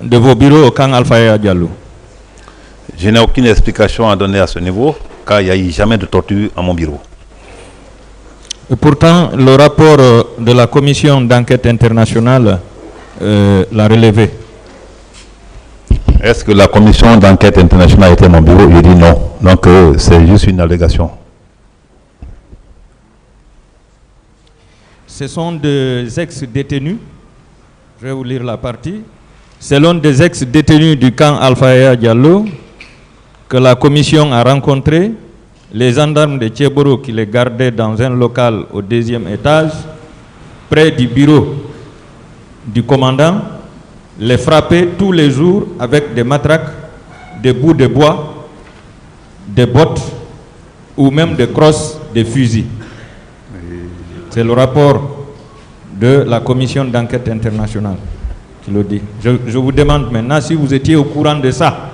de vos bureaux au camp Alpha Yaya Diallo? Je n'ai aucune explication à donner à ce niveau, car il n'y a eu jamais de torture à mon bureau. Et pourtant, le rapport de la commission d'enquête internationale l'a relevé. Est-ce que la commission d'enquête internationale était à mon bureau? Je dis non. Donc c'est juste une allégation. Ce sont des ex-détenus. Je vais vous lire la partie. Selon des ex-détenus du camp Alpha Yaya Diallo, que la commission a rencontré, les gendarmes de Tchéboro qui les gardaient dans un local au 2e étage, près du bureau du commandant, les frappaient tous les jours avec des matraques, des bouts de bois, des bottes ou même des crosses, des fusils. C'est le rapport de la commission d'enquête internationale qui le dit. Je vous demande maintenant si vous étiez au courant de ça.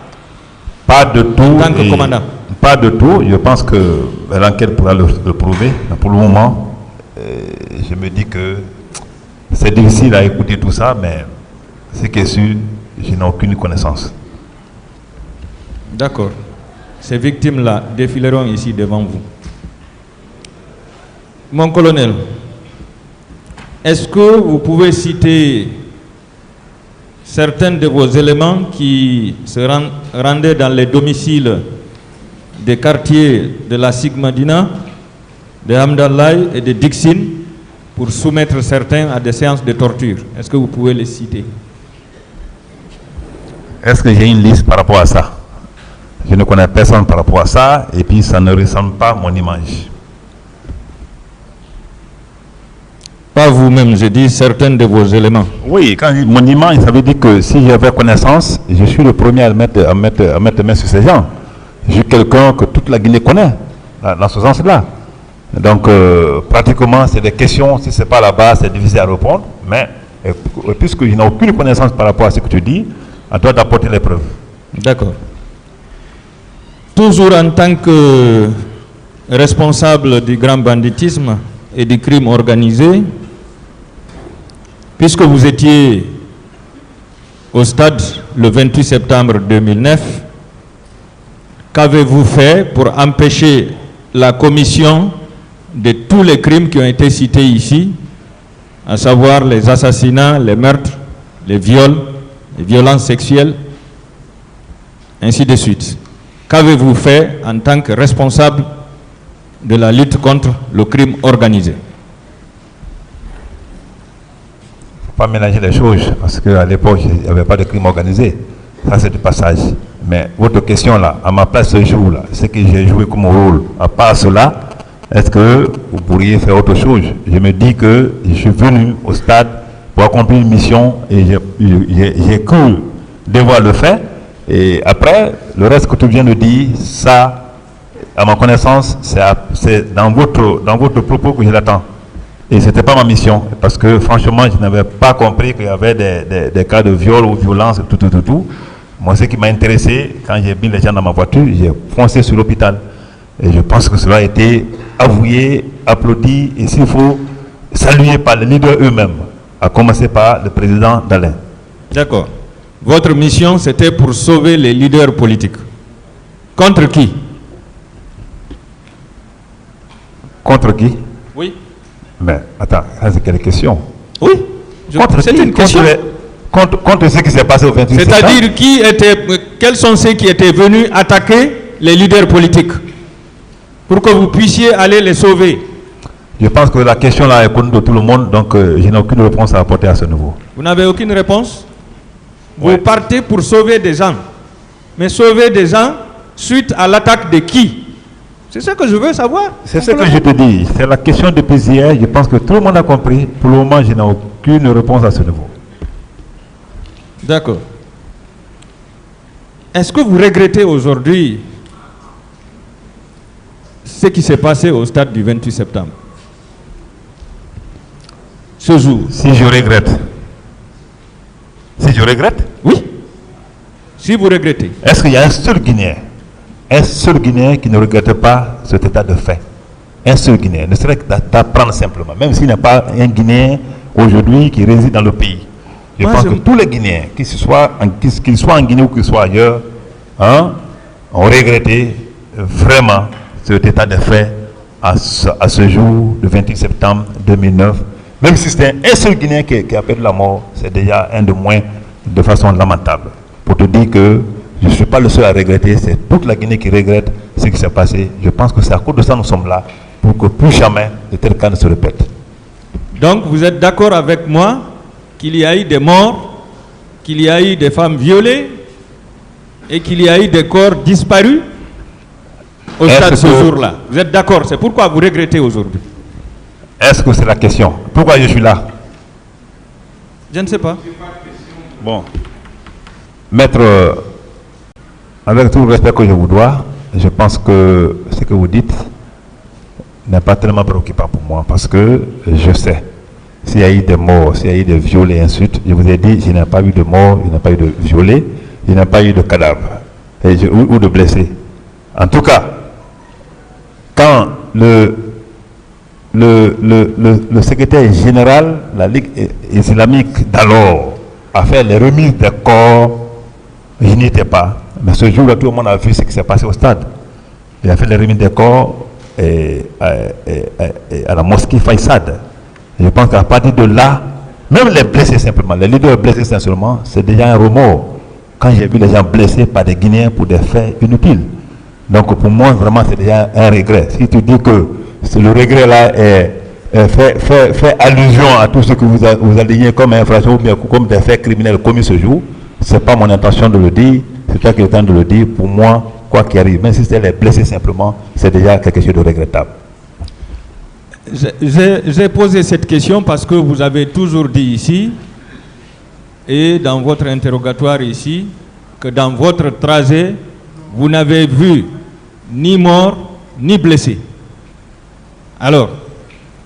Pas de tout. En tant que commandant. Pas de tout. Je pense que l'enquête pourra le prouver. Mais pour le moment, je me dis que c'est difficile à écouter tout ça, mais ce qui est sûr, je n'ai aucune connaissance. D'accord. Ces victimes-là défileront ici devant vous. Mon colonel, est-ce que vous pouvez citer certains de vos éléments qui se rendaient dans les domiciles des quartiers de la Sigmadina, de Hamdallahi et de Dixin pour soumettre certains à des séances de torture? Est-ce que vous pouvez les citer? Est-ce que j'ai une liste par rapport à ça? Je ne connais personne par rapport à ça, et puis ça ne ressemble pas à mon image. Pas vous-même, je dis certains de vos éléments. Oui, quand je dis mon image, ça veut dire que si j'avais connaissance, je suis le premier à mettre main sur ces gens. Je suis quelqu'un que toute la Guinée connaît, dans ce sens-là. Donc, pratiquement, c'est des questions, si ce n'est pas là-bas, c'est difficile à répondre, mais puisque je n'ai aucune connaissance par rapport à ce que tu dis, on doit apporter les preuves. D'accord. Toujours en tant que responsable du grand banditisme et du crime organisé, puisque vous étiez au stade le 28 septembre 2009, qu'avez-vous fait pour empêcher la commission de tous les crimes qui ont été cités ici, à savoir les assassinats, les meurtres, les viols, les violences sexuelles, ainsi de suite? Qu'avez-vous fait en tant que responsable de la lutte contre le crime organisé? Il ne faut pas mélanger les choses, parce qu'à l'époque, il n'y avait pas de crime organisé. Ça, c'est du passage. Mais votre question là, à ma place ce jour-là, ce que j'ai joué comme rôle, à part cela, est-ce que vous pourriez faire autre chose? Je me dis que je suis venu au stade pour accomplir une mission et j'ai cru devoir le faire. Et après, le reste que tu viens de dire, ça, à ma connaissance, c'est dans votre propos que je l'attends. Et ce n'était pas ma mission, parce que franchement, je n'avais pas compris qu'il y avait des cas de viol ou violence, tout. Moi, ce qui m'a intéressé, quand j'ai mis les gens dans ma voiture, j'ai foncé sur l'hôpital. Et je pense que cela a été avoué, applaudi, et s'il faut, salué par les leaders eux-mêmes, à commencer par le président d'Alain. D'accord. Votre mission, c'était pour sauver les leaders politiques. Contre qui? Contre qui? Oui. Mais attends, ça c'est quelle question? Oui. C'est une question. Contre ce qui s'est passé au 28 septembre. C'est-à-dire quels sont ceux qui étaient venus attaquer les leaders politiques pour que vous puissiez aller les sauver? Je pense que la question là est connue de tout le monde, donc je n'ai aucune réponse à apporter à ce niveau. Vous n'avez aucune réponse? Ouais. Vous partez pour sauver des gens. Mais sauver des gens suite à l'attaque de qui? C'est ce que je veux savoir. C'est ce que je te dis. C'est la question depuis hier. Je pense que tout le monde a compris. Pour le moment, je n'ai aucune réponse à ce niveau. D'accord. Est-ce que vous regrettez aujourd'hui ce qui s'est passé au stade du 28 septembre? Ce jour. Si je regrette. Si je regrette? Oui. Si vous regrettez. Est-ce qu'il y a un seul Guinéen qui ne regrette pas cet état de fait? Un seul Guinéen, ne serait que d'apprendre simplement, même s'il n'y a pas un Guinéen aujourd'hui qui réside dans le pays. Je pense que tous les Guinéens, qu'ils soient en Guinée ou qu'ils soient ailleurs, ont regretté vraiment cet état de fait à ce jour, le 28 septembre 2009. Même si c'était un seul Guinéen qui a perdu la mort, c'est déjà un de moins de façon lamentable. Pour te dire que je ne suis pas le seul à regretter, c'est toute la Guinée qui regrette ce qui s'est passé. Je pense que c'est à cause de ça que nous sommes là, pour que plus jamais de tels cas ne se répètent. Donc vous êtes d'accord avec moi qu'il y a eu des morts, qu'il y a eu des femmes violées et qu'il y a eu des corps disparus au stade ce jour-là. Vous êtes d'accord? C'est pourquoi vous regrettez aujourd'hui. Est-ce que c'est la question? Pourquoi je suis là? Je ne sais pas. Bon. Maître, avec tout le respect que je vous dois, je pense que ce que vous dites n'est pas tellement préoccupant pour moi parce que je sais s'il y a eu des morts, s'il y a eu des violés et ainsi de suite. Je vous ai dit, je n'ai pas eu de morts, il n'y a pas eu de violés, il n'y a pas eu de cadavres ou de blessés. En tout cas, quand le secrétaire général de la Ligue islamique d'alors a fait les remises des corps, je n'y étais pas. Mais ce jour-là, tout le monde a vu ce qui s'est passé au stade. Il a fait les remises des corps à la mosquée Faïsad. Je pense qu'à partir de là, même les blessés simplement, les leaders blessés simplement, c'est déjà un remords. Quand j'ai vu les gens blessés par des Guinéens pour des faits inutiles. Donc pour moi, vraiment, c'est déjà un regret. Si tu dis que le regret là fait allusion à tout ce que vous alignez comme infraction ou bien comme des faits criminels commis ce jour, ce n'est pas mon intention de le dire, c'est toi qui es en train de le dire. Pour moi, quoi qu'il arrive, même si c'est les blessés simplement, c'est déjà quelque chose de regrettable. J'ai posé cette question parce que vous avez toujours dit ici, et dans votre interrogatoire ici, que dans votre trajet, vous n'avez vu ni mort, ni blessé. Alors,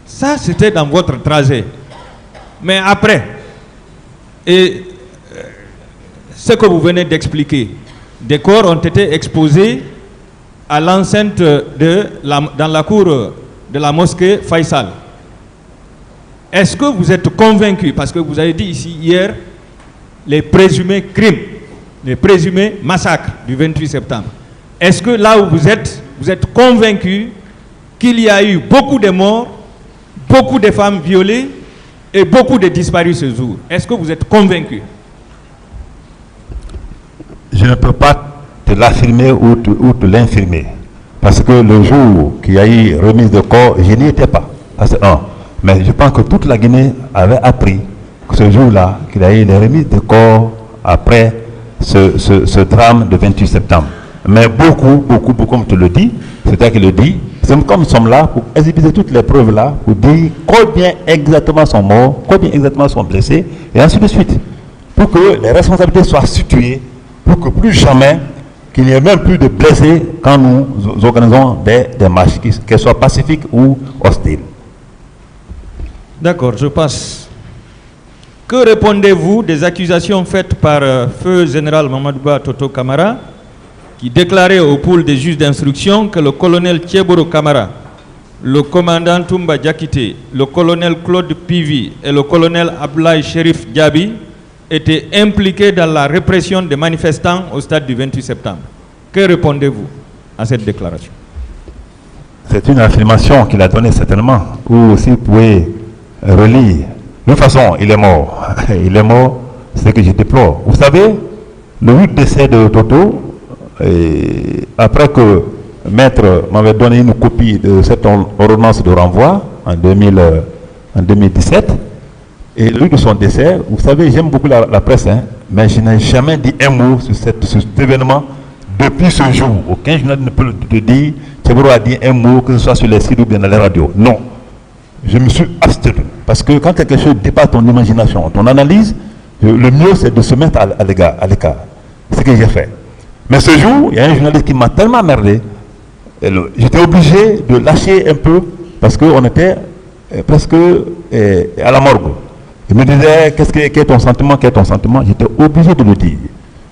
ça c'était dans votre trajet. Mais après, et ce que vous venez d'expliquer, des corps ont été exposés à l'enceinte dans la cour de la mosquée Faïsal. Est-ce que vous êtes convaincu, parce que vous avez dit ici hier, les présumés crimes, les présumés massacres du 28 septembre. Est-ce que là où vous êtes convaincu qu'il y a eu beaucoup de morts, beaucoup de femmes violées et beaucoup de disparus ce jour? Est-ce que vous êtes convaincu? Je ne peux pas te l'affirmer ou te l'infirmer. Parce que le jour qu'il y a eu remise de corps, je n'y étais pas. Ça c'est un. Mais je pense que toute la Guinée avait appris que ce jour-là, qu'il y a eu les remises de corps après ce drame de 28 septembre. Mais beaucoup, comme tu le dis, c'est toi qui le dis, c'est comme nous sommes là pour exhiber toutes les preuves là, pour dire combien exactement sont morts, combien exactement sont blessés, et ainsi de suite. Pour que les responsabilités soient situées, pour que plus jamais qu'il n'y ait même plus de blessés quand nous organisons des marches, qu'elles soient pacifiques ou hostiles. D'accord, je passe. Que répondez-vous des accusations faites par Feu Général Mamadouba Toto Kamara, qui déclarait au pool des juges d'instruction que le colonel Thieboro Kamara, le commandant Toumba Diakité, le colonel Claude Pivi et le colonel Ablaï Sherif Diaby étaient impliqués dans la répression des manifestants au stade du 28 septembre. Que répondez-vous à cette déclaration? C'est une affirmation qu'il a donnée certainement, ou aussi vous pouvez relire. De toute façon, il est mort. Il est mort, c'est ce que je déplore. Vous savez, le 8 décès de Toto, après que Maître m'avait donné une copie de cette ordonnance de renvoi en 2017, et le jour de son décès, vous savez, j'aime beaucoup la presse, mais je n'ai jamais dit un mot sur cet événement depuis ce jour. Aucun journaliste ne peut le dire. Thieboro a dit un mot, que ce soit sur les sites ou bien dans les radios. Non. Je me suis abstenu. Parce que quand quelque chose dépasse ton imagination, ton analyse, le mieux c'est de se mettre à l'écart. C'est ce que j'ai fait. Mais ce jour, il y a un journaliste qui m'a tellement merdé, j'étais obligé de lâcher un peu parce qu'on était presque à la morgue. Il me disait, quel est ton sentiment, quel est ton sentiment? J'étais obligé de le dire,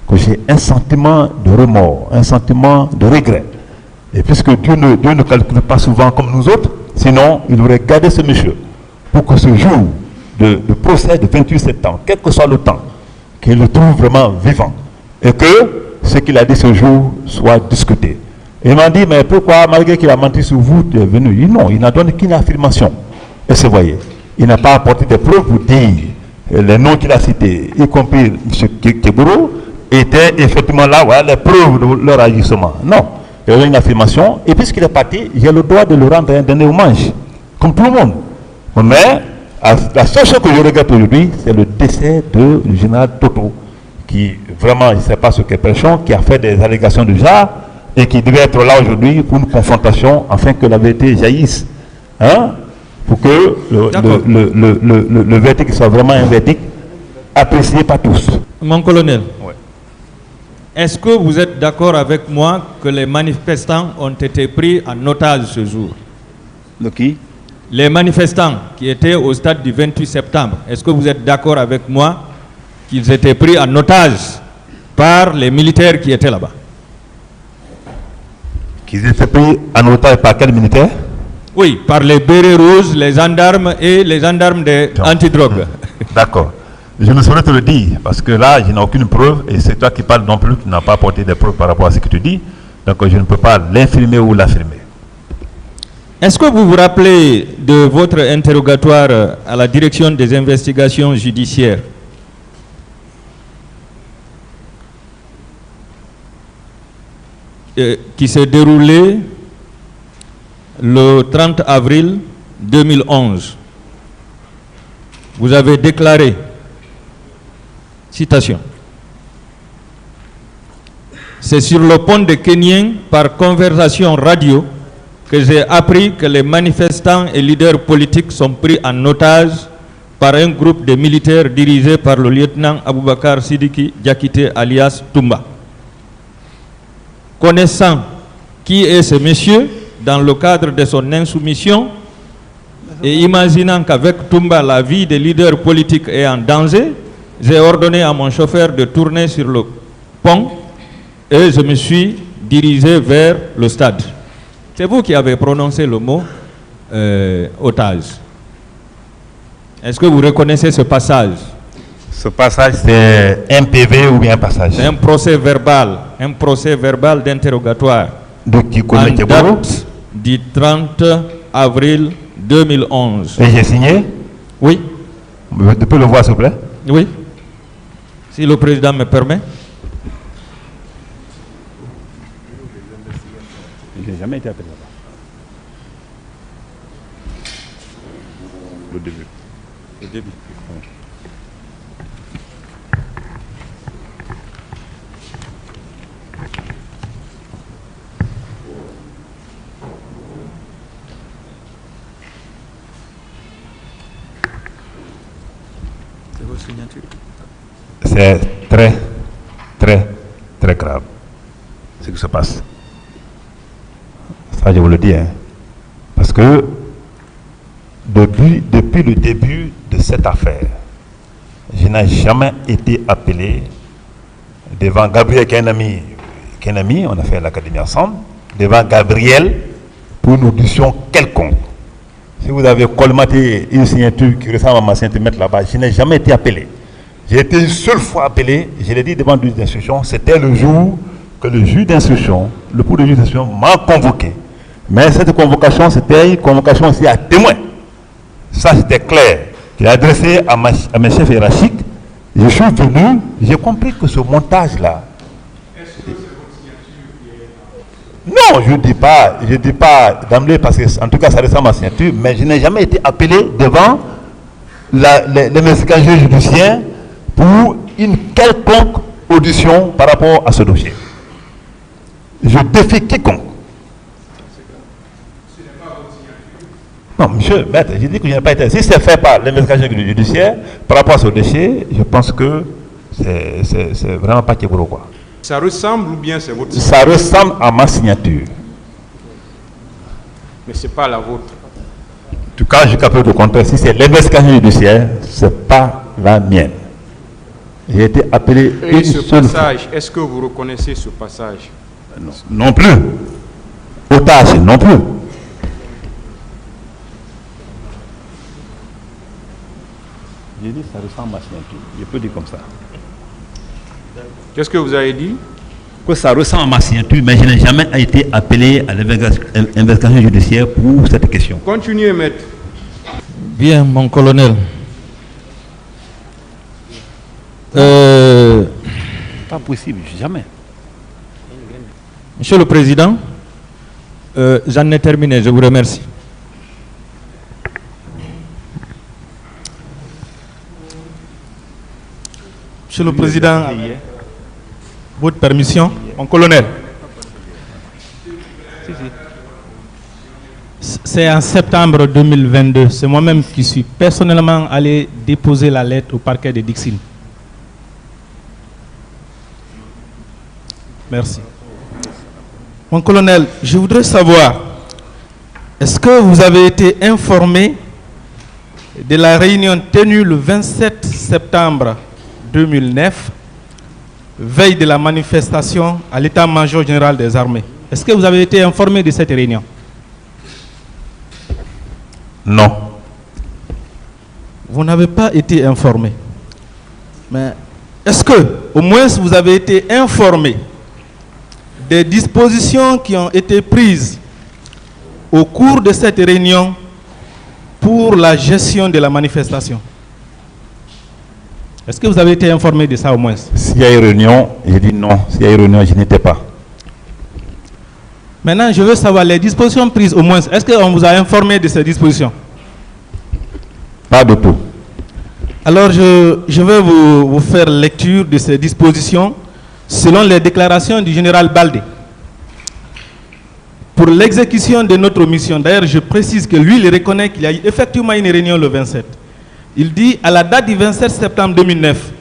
que j'ai un sentiment de remords, un sentiment de regret. Et puisque Dieu ne calcule pas souvent comme nous autres, sinon il aurait gardé ce monsieur pour que ce jour du procès du 28 septembre, quel que soit le temps, qu'il le trouve vraiment vivant et que ce qu'il a dit ce jour soit discuté. Et il m'a dit, mais pourquoi, malgré qu'il a menti sur vous, tu es venu? Il dit non, il n'a donné qu'une affirmation. Et c'est voyez, il n'a pas apporté des preuves pour dire les noms qu'il a cités, y compris M. Keburo, étaient effectivement là, voilà, les preuves de leur agissement. Non, il y a une affirmation, et puisqu'il est parti, j'ai le droit de le rendre un dernier hommage, comme tout le monde. Mais la seule chose que je regrette aujourd'hui, c'est le décès du général Toto, qui vraiment, je ne sais pas ce qu'est Péchon, qui a fait des allégations du genre, et qui devait être là aujourd'hui pour une confrontation, afin que la vérité jaillisse. Hein? Pour que le verdict soit vraiment un verdict apprécié par tous. Mon colonel, Ouais. est-ce que vous êtes d'accord avec moi que les manifestants ont été pris en otage ce jour? De qui? Les manifestants qui étaient au stade du 28 septembre, est-ce que vous êtes d'accord avec moi qu'ils étaient pris en otage par les militaires qui étaient là-bas? Qu'ils étaient pris en otage par quel militaire? Oui, par les bérets rouges, les gendarmes et les gendarmes des antidrogues. D'accord. Je ne saurais te le dire, parce que là, je n'ai aucune preuve, et c'est toi qui parles non plus, qui n'as pas apporté des preuves par rapport à ce que tu dis, donc je ne peux pas l'infirmer ou l'affirmer. Est-ce que vous vous rappelez de votre interrogatoire à la direction des investigations judiciaires? Qui s'est déroulé le 30 avril 2011. Vous avez déclaré, citation, c'est sur le pont de Kenyan, par conversation radio, que j'ai appris que les manifestants et leaders politiques sont pris en otage par un groupe de militaires dirigé par le lieutenant Aboubakar Sidiki Diakité alias Toumba. Connaissant qui est ce monsieur, dans le cadre de son insoumission, et imaginant qu'avec Toumba, la vie des leaders politiques est en danger, j'ai ordonné à mon chauffeur de tourner sur le pont et je me suis dirigé vers le stade. C'est vous qui avez prononcé le mot otage. Est-ce que vous reconnaissez ce passage? Ce passage, c'est un PV ou bien un passage? C'est un procès verbal d'interrogatoire. De qui connaît en date du 30 avril 2011. Et j'ai signé? Oui. Tu peux le voir, s'il vous plaît? Oui. Si le président me permet. Je n'ai jamais été appelé là-bas. Le début. Le début. Oui. C'est votre signature? C'est très, très, très grave ce qui se passe. Ça, je vous le dis, hein. Parce que depuis le début de cette affaire, je n'ai jamais été appelé devant Gabriel, qui est un ami, on a fait l'académie ensemble, devant Gabriel pour une audition quelconque. Si vous avez colmaté une signature qui ressemble à ma signature mettre là-bas, je n'ai jamais été appelé. J'ai été une seule fois appelé, je l'ai dit devant le juge d'instruction, c'était le jour que le juge d'instruction, le pour de juge d'instruction m'a convoqué. Mais cette convocation, c'était une convocation aussi à témoin. Ça, c'était clair. J'ai adressé à mes chefs hiérarchiques. Je suis venu, j'ai compris que ce montage-là. Est-ce que c'est votre signature qui est... Non, je ne dis pas d'emblée, parce que en tout cas, ça ressemble à ma signature, mais je n'ai jamais été appelé devant l'investigation judiciaire pour une quelconque audition par rapport à ce dossier. Je défie quiconque. Non, monsieur, maître, j'ai dit que je n'ai pas été. Si c'est fait par l'investigation judiciaire, par rapport à ce dossier, je pense que c'est vraiment pas Keburo, quoi. Ça ressemble ou bien c'est votre signature? Ça ressemble à ma signature. Mais ce n'est pas la vôtre. En tout cas, je suis capable de contraire. Si c'est l'investigation judiciaire, ce n'est pas la mienne. J'ai été appelé Et une ce seule passage, est-ce que vous reconnaissez ce passage? fois. Non plus. Otage, non plus. dit ça ressemble à ma signature. Je peux dire comme ça. Qu'est-ce que vous avez dit? Que ça ressemble à ma signature, mais je n'ai jamais été appelé à l'investigation judiciaire pour cette question. Continuez, maître. Bien, mon colonel. Pas possible, jamais. Monsieur le Président, j'en ai terminé, je vous remercie. Monsieur le Président, votre permission, mon colonel. C'est en septembre 2022, c'est moi-même qui suis personnellement allé déposer la lettre au parquet de Dixine. Merci. Mon colonel, je voudrais savoir, est-ce que vous avez été informé de la réunion tenue le 27 septembre 2009, veille de la manifestation à l'état-major général des armées? Est-ce que vous avez été informé de cette réunion? Non. Vous n'avez pas été informé. Mais est-ce que, au moins, vous avez été informé des dispositions qui ont été prises au cours de cette réunion pour la gestion de la manifestation? Est-ce que vous avez été informé de ça au moins? S'il y a une réunion, je dis non. S'il y a une réunion, je n'étais pas. Maintenant, je veux savoir les dispositions prises au moins. Est-ce qu'on vous a informé de ces dispositions? Pas du tout. Alors, je vais vous faire lecture de ces dispositions selon les déclarations du général Baldé. Pour l'exécution de notre mission, d'ailleurs, je précise que lui, il reconnaît qu'il y a eu effectivement une réunion le 27. Il dit, à la date du 27 septembre 2009,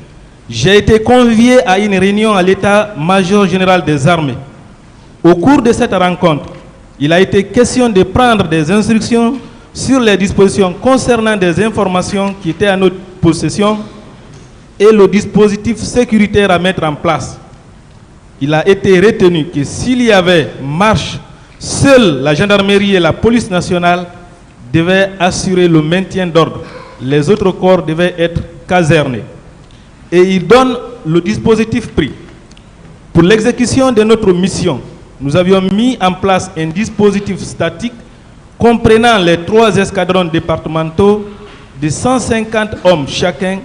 j'ai été convié à une réunion à l'état-major général des armées. Au cours de cette rencontre, il a été question de prendre des instructions sur les dispositions concernant des informations qui étaient à notre possession et le dispositif sécuritaire à mettre en place. Il a été retenu que s'il y avait marche, seule la gendarmerie et la police nationale devaient assurer le maintien d'ordre. Les autres corps devaient être casernés. Et il donne le dispositif pris. Pour l'exécution de notre mission, nous avions mis en place un dispositif statique comprenant les 3 escadrons départementaux de 150 hommes chacun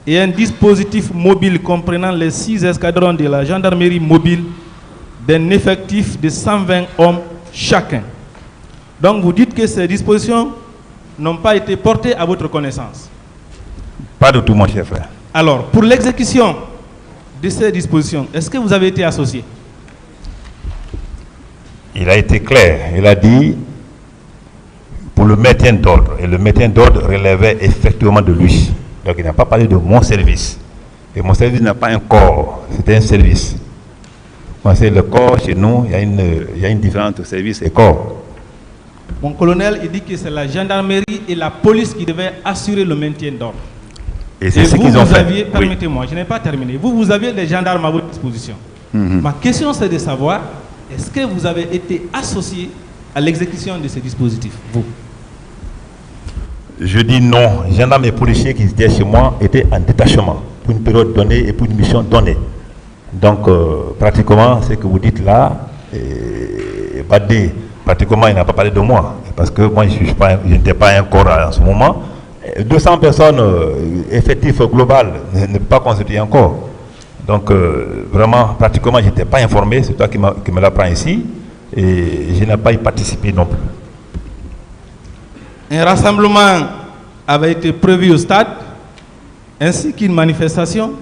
et un dispositif mobile comprenant les 6 escadrons de la gendarmerie mobile d'un effectif de 120 hommes chacun. Donc vous dites que ces dispositions n'ont pas été portées à votre connaissance? Pas du tout, mon cher frère. Alors, pour l'exécution de ces dispositions, est-ce que vous avez été associé? Il a été clair. Il a dit pour le maintien d'ordre. Et le maintien d'ordre relevait effectivement de lui. Donc il n'a pas parlé de mon service. Et mon service n'a pas un corps, c'était un service. Moi, c'est le corps, chez nous, il y a une différence entre service et corps. Mon colonel, il dit que c'est la gendarmerie et la police qui devaient assurer le maintien d'ordre. Et c'est ce qu'ils ont fait. Permettez-moi, je n'ai pas terminé. Vous aviez des gendarmes à votre disposition. Ma question, c'est de savoir, est-ce que vous avez été associé à l'exécution de ces dispositifs, vous? Je dis non. Les gendarmes et policiers qui étaient chez moi étaient en détachement pour une période donnée et pour une mission donnée. Donc, pratiquement, ce que vous dites là, Badé, pratiquement, il n'a pas parlé de moi. Parce que moi, je n'étais pas un corps en ce moment. 200 personnes, effectif global, ne peut pas constituer un corps. Donc, vraiment, pratiquement, je n'étais pas informé. C'est toi qui me l'apprends ici. Et je n'ai pas y participé non plus. Un rassemblement avait été prévu au stade, ainsi qu'une manifestation.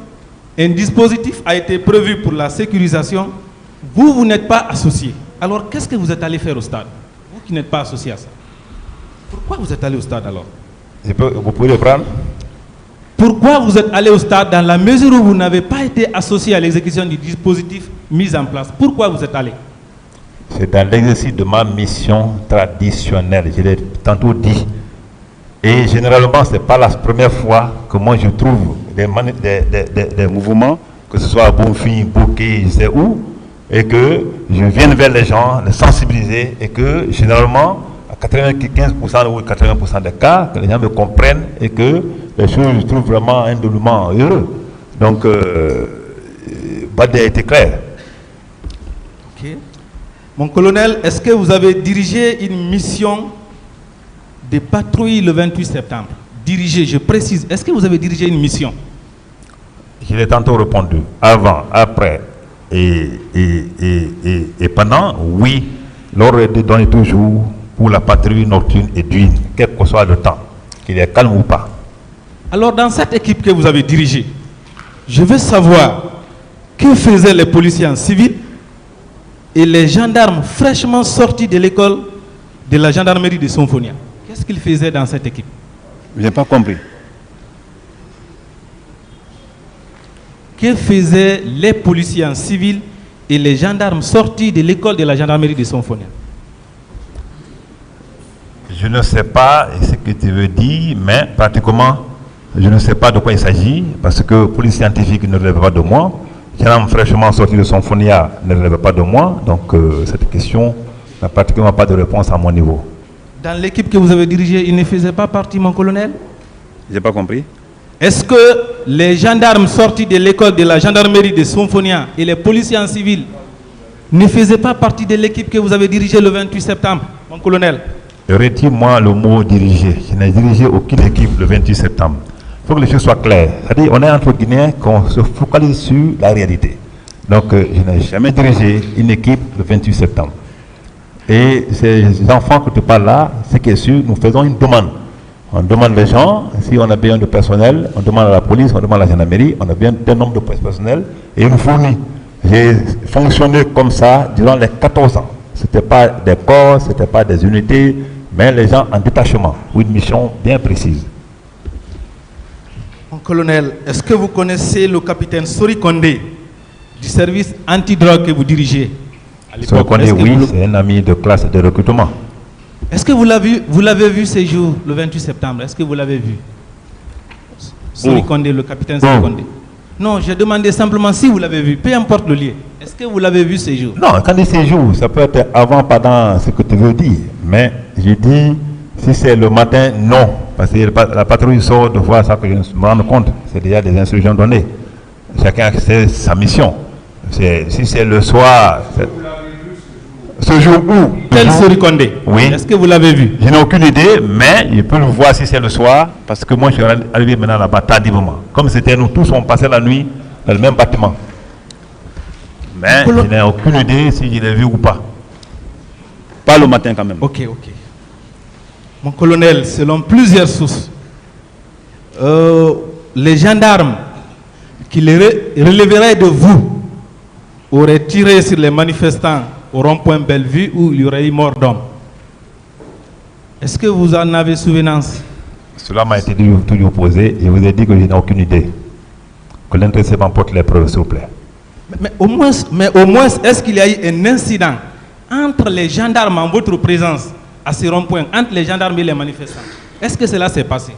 Un dispositif a été prévu pour la sécurisation. Vous n'êtes pas associé. Alors, qu'est-ce que vous êtes allé faire au stade? Vous qui n'êtes pas associé à ça. Pourquoi vous êtes allé au stade alors? Vous pouvez reprendre? Pourquoi vous êtes allé au stade dans la mesure où vous n'avez pas été associé à l'exécution du dispositif mis en place? Pourquoi vous êtes allé? C'est dans l'exercice de ma mission traditionnelle, je l'ai tantôt dit. Et généralement, ce n'est pas la première fois que moi je trouve des mouvements, que ce soit à Bonfim, Bouquet, je sais où, et que je vienne vers les gens, les sensibiliser, et que généralement, à 95% ou 80% des cas, que les gens me comprennent et que les choses, je trouve vraiment un dénouement heureux. Donc, Badé a été clair. Ok. Mon colonel, est-ce que vous avez dirigé une mission de patrouille le 28 septembre? Dirigé, je précise, est-ce que vous avez dirigé une mission? Je l'ai tantôt répondu. Avant, après et pendant, oui. L'ordre est donné toujours pour la patrouille nocturne et diurne, quel que soit le temps, qu'il est calme ou pas. Alors, dans cette équipe que vous avez dirigée, je veux savoir que faisaient les policiers en civil et les gendarmes fraîchement sortis de l'école de la gendarmerie de Sonfonia. Qu'est-ce qu'ils faisaient dans cette équipe? Je n'ai pas compris. Que faisaient les policiers en civil et les gendarmes sortis de l'école de la gendarmerie de Sonfonia? Je ne sais pas ce que tu veux dire, mais pratiquement, je ne sais pas de quoi il s'agit, parce que police scientifique ne relève pas de moi, gendarme fraîchement sorti de Sonfonia ne relève pas de moi, donc cette question n'a pratiquement pas de réponse à mon niveau. Dans l'équipe que vous avez dirigée, il ne faisait pas partie, mon colonel? Je n'ai pas compris. Est-ce que les gendarmes sortis de l'école de la gendarmerie de Sonfonia et les policiers en civil ne faisaient pas partie de l'équipe que vous avez dirigée le 28 septembre, mon colonel? Retire-moi le mot diriger. Je n'ai dirigé aucune équipe le 28 septembre. Il faut que les choses soient claires. C'est-à-dire on est entre Guinéens qu'on se focalise sur la réalité. Donc je n'ai jamais dirigé une équipe le 28 septembre. Et ces enfants que tu parles là, ce qui est sûr, nous faisons une demande. On demande les gens, si on a besoin de personnel, on demande à la police, on demande à la gendarmerie, on a besoin d'un nombre de personnel et ils nous fournissent. J'ai fonctionné comme ça durant les 14 ans. Ce n'était pas des corps, ce n'était pas des unités, mais les gens en détachement, pour une mission bien précise. Mon colonel, est-ce que vous connaissez le capitaine Sori Kondé du service antidrogue que vous dirigez à l'époque? Sori Kondé, oui, c'est un ami de classe de recrutement. Est-ce que vous l'avez vu ce jour, le 28 septembre? Est-ce que vous l'avez vu? Sori Kondé, le capitaine Sori Kondé. Non, j'ai demandé simplement si vous l'avez vu, peu importe le lieu. Est-ce que vous l'avez vu ce jour? Non, quand je dis ce jour, ça peut être avant, pendant ce que tu veux dire. Mais je dis, si c'est le matin, non. Parce que la patrouille sort de voir ça que je me rends compte. C'est déjà des instructions données. Chacun sait sa mission. Si c'est le soir... Ce jour où? Quel Sori Kondé? Oui. Est-ce que vous l'avez vu? Je n'ai aucune idée, mais je peux le voir si c'est le soir, parce que moi je suis arrivé maintenant là-bas tardivement. Comme c'était nous tous, on passait la nuit dans le même bâtiment. Mais je n'ai aucune idée si je l'ai vu ou pas. Pas le matin quand même. Ok. Mon colonel, selon plusieurs sources, les gendarmes qui les relèveraient de vous auraient tiré sur les manifestants au rond-point Bellevue où il y aurait eu mort d'homme. Est-ce que vous en avez souvenance? Cela m'a été toujours posé. Je vous ai dit que je n'ai aucune idée. Que l'intéressé m'emporte les preuves, s'il vous plaît. Mais au moins, est-ce qu'il y a eu un incident entre les gendarmes en votre présence à ce rond-point, entre les gendarmes et les manifestants? Est-ce que cela s'est passé?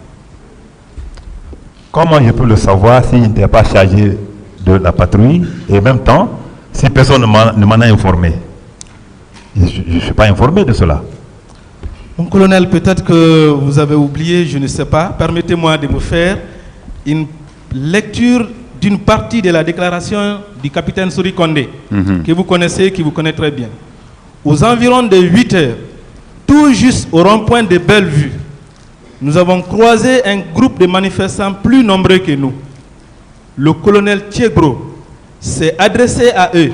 Comment je peux le savoir si je n'étais pas chargé de la patrouille et en même temps, si personne ne m'en a informé? Je ne suis pas informé de cela. Mon colonel, peut-être que vous avez oublié, je ne sais pas. Permettez-moi de me faire une lecture d'une partie de la déclaration du capitaine Sori Kondé, que vous connaissez, qui vous connaît très bien. Aux environs de 8 heures, tout juste au rond-point de Bellevue, nous avons croisé un groupe de manifestants plus nombreux que nous. Le colonel Thiegro s'est adressé à eux.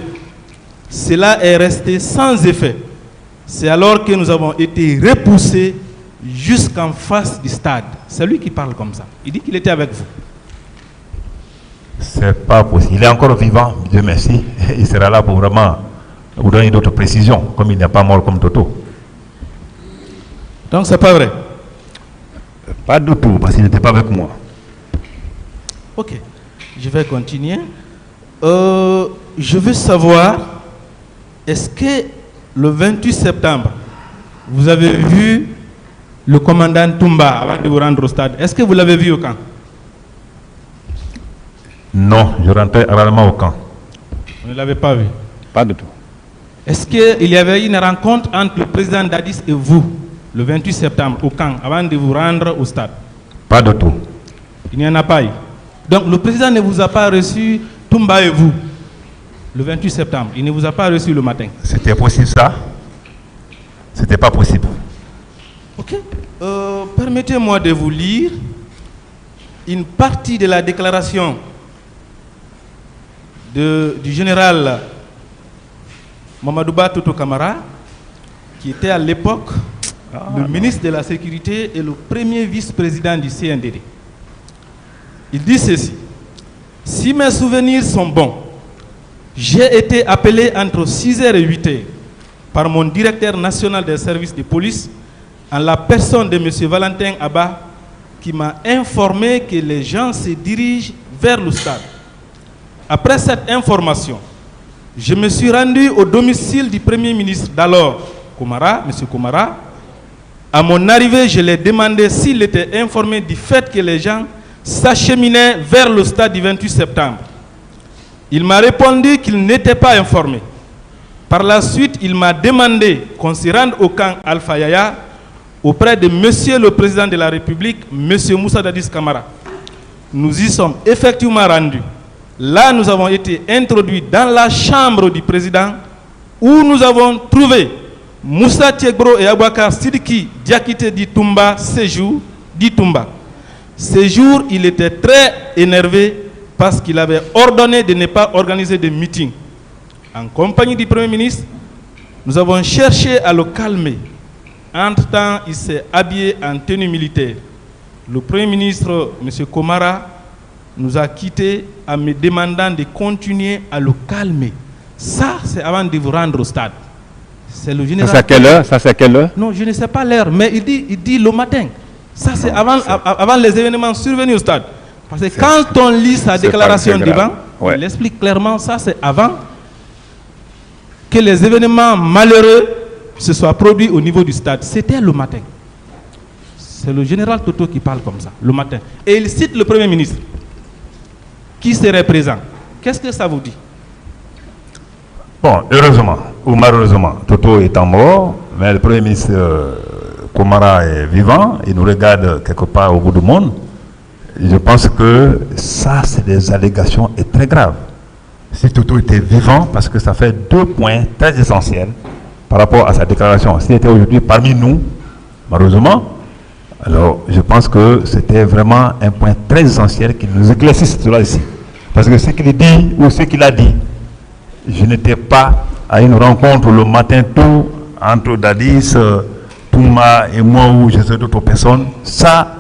Cela est resté sans effet. C'est alors que nous avons été repoussés jusqu'en face du stade. C'est lui qui parle comme ça. Il dit qu'il était avec vous. C'est pas possible. Il est encore vivant, Dieu merci. Il sera là pour vraiment vous donner d'autres précisions, comme il n'est pas mort comme Toto. Donc c'est pas vrai? Pas du tout, parce qu'il n'était pas avec moi. Ok, je vais continuer. Je veux savoir, est-ce que le 28 septembre, vous avez vu le commandant Toumba avant de vous rendre au stade? Est-ce que vous l'avez vu au camp? Non, je rentrais rarement au camp. Vous ne l'avez pas vu? Pas du tout. Est-ce qu'il y avait une rencontre entre le président Dadis et vous, le 28 septembre, au camp, avant de vous rendre au stade? Pas du tout. Il n'y en a pas eu. Donc le président ne vous a pas reçu, Toumba et vous, le 28 septembre. Il ne vous a pas reçu le matin. C'était possible ça? C'était pas possible. Ok. Permettez-moi de vous lire une partie de la déclaration du général Mamadouba Toto Camara, qui était à l'époque le ministre de la Sécurité et le premier vice-président du CNDD. Il dit ceci: si mes souvenirs sont bons, j'ai été appelé entre 6h et 8h par mon directeur national des services de police en la personne de M. Valentin Abba, qui m'a informé que les gens se dirigent vers le stade. Après cette information, je me suis rendu au domicile du Premier ministre d'alors, M. Komara. À mon arrivée, je lui ai demandé s'il était informé du fait que les gens s'acheminaient vers le stade du 28 septembre. Il m'a répondu qu'il n'était pas informé. Par la suite, il m'a demandé qu'on se rende au camp Alpha Yaya auprès de Monsieur le Président de la République, Monsieur Moussa Dadis Camara. Nous y sommes effectivement rendus. Là, nous avons été introduits dans la chambre du président où nous avons trouvé Moussa Tiegro et Abouakar Sidiki Diakité Ditumba séjour d'Itumba. Ce jour, il était très énervé parce qu'il avait ordonné de ne pas organiser de meeting. En compagnie du Premier ministre, nous avons cherché à le calmer. Entre-temps, il s'est habillé en tenue militaire. Le Premier ministre, M. Komara, nous a quittés en me demandant de continuer à le calmer. Ça, c'est avant de vous rendre au stade. C'est le général. Ça, c'est à quelle heure? Ça, c'est à quelle heure? Non, je ne sais pas l'heure, mais il dit le matin. Ça, c'est avant les événements survenus au stade. Parce que quand on lit sa déclaration devant, il explique clairement ça, c'est avant que les événements malheureux se soient produits au niveau du stade. C'était le matin. C'est le général Toto qui parle comme ça, le matin. Et il cite le Premier ministre, qui serait présent. Qu'est-ce que ça vous dit? Bon, heureusement, ou malheureusement, Toto est mort, mais le Premier ministre Komara est vivant, il nous regarde quelque part au bout du monde. Je pense que ça, c'est des allégations et très graves. Si Toto était vivant, parce que ça fait 2 points très essentiels par rapport à sa déclaration. S'il était aujourd'hui parmi nous, malheureusement, alors je pense que c'était vraiment un point très essentiel qu'il nous éclaircisse cela ici. Parce que ce qu'il dit ou ce qu'il a dit, je n'étais pas à une rencontre le matin tôt entre Dadis, Touma et moi ou je sais d'autres personnes. Ça,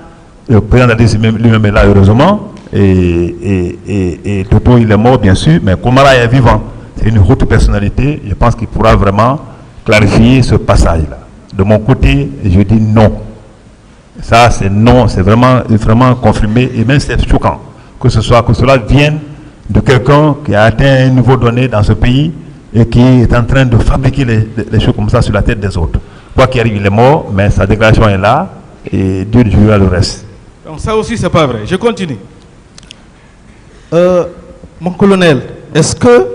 le président Dadis lui-même est là heureusement. Et Toto il est mort bien sûr, mais Komara est vivant. C'est une haute personnalité. Je pense qu'il pourra vraiment clarifier ce passage-là. De mon côté, je dis non. Ça, c'est non, c'est vraiment confirmé et même c'est choquant que cela vienne de quelqu'un qui a atteint un niveau donné dans ce pays et qui est en train de fabriquer les choses comme ça sur la tête des autres. Quoi qu'il arrive, il est mort, mais sa déclaration est là et Dieu jugera le reste. Donc ça aussi, c'est pas vrai. Je continue. Mon colonel, est-ce que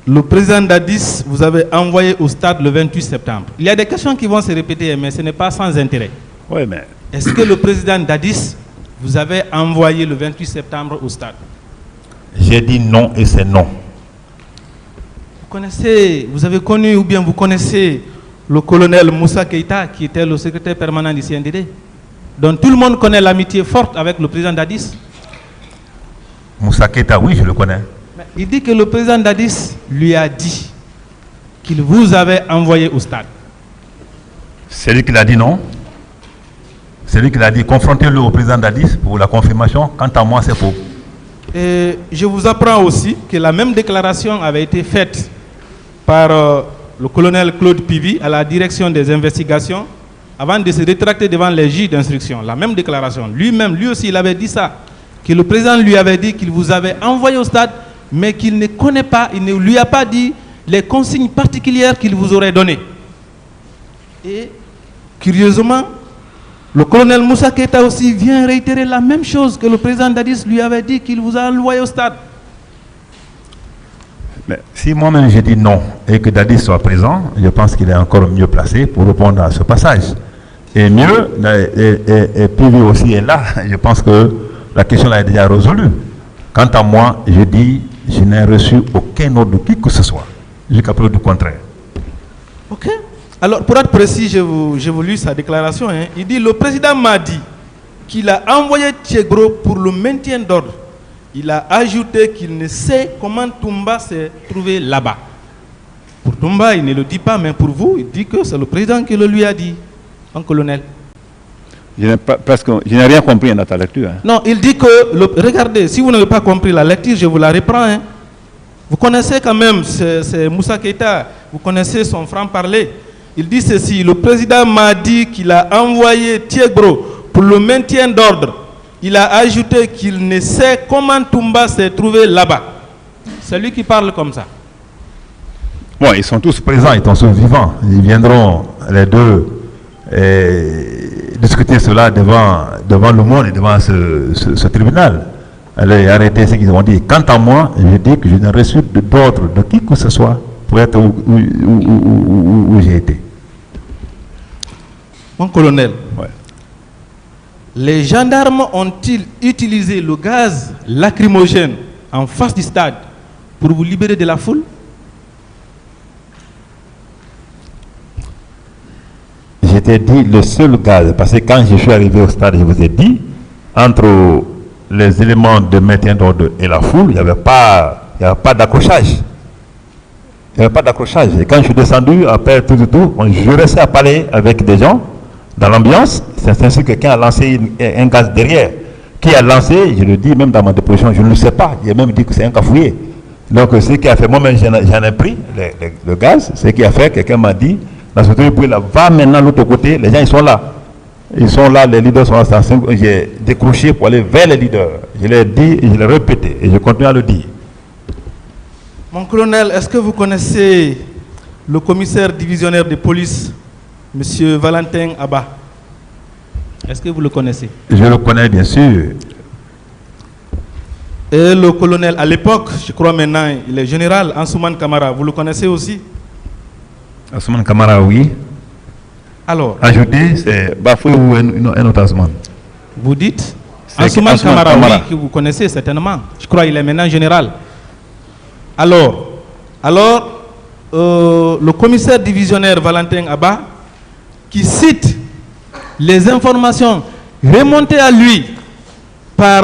le président Dadis vous avez envoyé au stade le 28 septembre? Il y a des questions qui vont se répéter, mais ce n'est pas sans intérêt. Oui, mais... Est-ce que le président Dadis vous avez envoyé le 28 septembre au stade? J'ai dit non et c'est non. Vous avez connu ou bien vous connaissez le colonel Moussa Keïta qui était le secrétaire permanent du CNDD, dont tout le monde connaît l'amitié forte avec le président Dadis? Moussa Keïta, oui, je le connais. Mais il dit que le président Dadis lui a dit qu'il vous avait envoyé au stade. C'est lui qui l'a dit, non? C'est lui qui l'a dit. Confrontez-le au président Dadis pour la confirmation. Quant à moi, c'est faux. Et je vous apprends aussi que la même déclaration avait été faite par le colonel Claude Pivi à la direction des investigations avant de se rétracter devant les juges d'instruction. La même déclaration. Lui-même, lui aussi, il avait dit ça. Que le président lui avait dit qu'il vous avait envoyé au stade, mais qu'il ne connaît pas, il ne lui a pas dit les consignes particulières qu'il vous aurait données. Et curieusement, le colonel Moussa Keïta aussi vient réitérer la même chose que le président Dadis lui avait dit qu'il vous a envoyé au stade. Mais si moi-même j'ai dit non et que Dadis soit présent, je pense qu'il est encore mieux placé pour répondre à ce passage. Et mieux, et PV aussi est là. Je pense que la question là est déjà résolue. Quant à moi, je dis, je n'ai reçu aucun ordre de qui que ce soit. Jusqu'à preuve du contraire. Ok. Alors, pour être précis, j'ai lu sa déclaration. Hein. Il dit, le président m'a dit qu'il a envoyé Tiegro pour le maintien d'ordre. Il a ajouté qu'il ne sait comment Toumba s'est trouvé là-bas. Pour Toumba, il ne le dit pas, mais pour vous, il dit que c'est le président qui le lui a dit, en colonel. Je n'ai rien compris dans ta lecture. Hein. Non, il dit que, regardez, si vous n'avez pas compris la lecture, je vous la reprends. Hein. Vous connaissez quand même, c'est Moussa Keïta, vous connaissez son franc-parler. Il dit ceci, le président m'a dit qu'il a envoyé Tiegro pour le maintien d'ordre. Il a ajouté qu'il ne sait comment Toumba s'est trouvé là-bas. C'est lui qui parle comme ça. Bon, ils sont tous présents, ils sont tous vivants. Ils viendront, les deux, discuter cela devant le monde et devant ce tribunal. Allez arrêter ce qu'ils ont dit. Quant à moi, je dis que je n'ai reçu d'ordre de qui que ce soit pour être où j'ai été. Mon colonel, Ouais. les gendarmes ont-ils utilisé le gaz lacrymogène en face du stade pour vous libérer de la foule? Je t'ai dit le seul gaz, parce que quand je suis arrivé au stade, je vous ai dit, entre les éléments de maintien d'ordre et la foule, il n'y avait pas d'accrochage. Il n'y avait pas d'accrochage. Et quand je suis descendu, après tout, je restais à parler avec des gens dans l'ambiance. C'est ainsi que quelqu'un a lancé un gaz derrière. Qui a lancé, je le dis même dans ma déposition, je ne le sais pas. Il a même dit que c'est un cafouillé. Donc ce qui a fait, moi-même j'en ai pris le gaz. Ce qui a fait, quelqu'un m'a dit, dans ce truc, là, va maintenant de l'autre côté, les gens ils sont là. Ils sont là, les leaders sont là. J'ai décroché pour aller vers les leaders. Je l'ai dit et je l'ai répété et je continue à le dire. Mon colonel, est-ce que vous connaissez le commissaire divisionnaire de police, M. Valentin Abba? Est-ce que vous le connaissez? Je le connais bien sûr. Et le colonel, à l'époque, je crois maintenant, il est général, Ansoumane Kamara, vous le connaissez aussi? Ansoumane Kamara, oui. Alors, Ajouter, c'est Bafoué ou un autre Ansoumane. vous dites C'est Ansoumane Kamara, Kamara. oui, que vous connaissez certainement. Je crois qu'il est maintenant général. Alors, le commissaire divisionnaire Valentin Abba, qui cite les informations remontées à lui par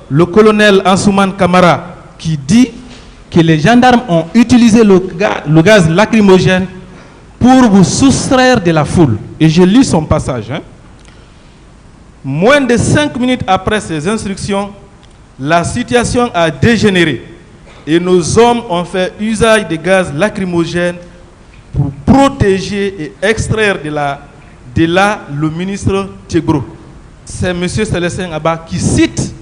le colonel Ansoumane Kamara, qui dit que les gendarmes ont utilisé le gaz lacrymogène pour vous soustraire de la foule. Et je lis son passage. Hein. Moins de 5 minutes après ces instructions, la situation a dégénéré et nos hommes ont fait usage de gaz lacrymogène pour protéger et extraire de là le ministre Tiegro. C'est M. Célestin Abba qui cite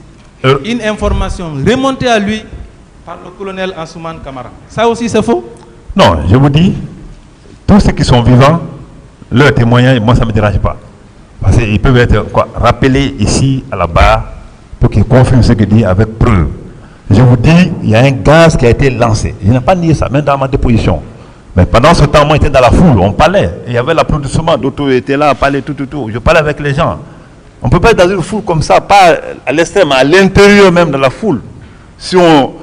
une information remontée à lui par le colonel Ansoumane Kamara. Ça aussi c'est faux? Non, je vous dis, tous ceux qui sont vivants, leur témoignage, moi ça ne me dérange pas. Parce qu'ils peuvent être rappelés ici à la barre pour qu'ils confirment ce qu'ils disent avec preuve. Je vous dis, il y a un gaz qui a été lancé. Je n'ai pas nié ça, même dans ma déposition. Mais pendant ce temps, moi j'étais dans la foule, on parlait. Il y avait l'applaudissement, d'autres étaient là à parler, tout. Je parlais avec les gens. On ne peut pas être dans une foule comme ça, pas à l'extrême, à l'intérieur même de la foule. Si on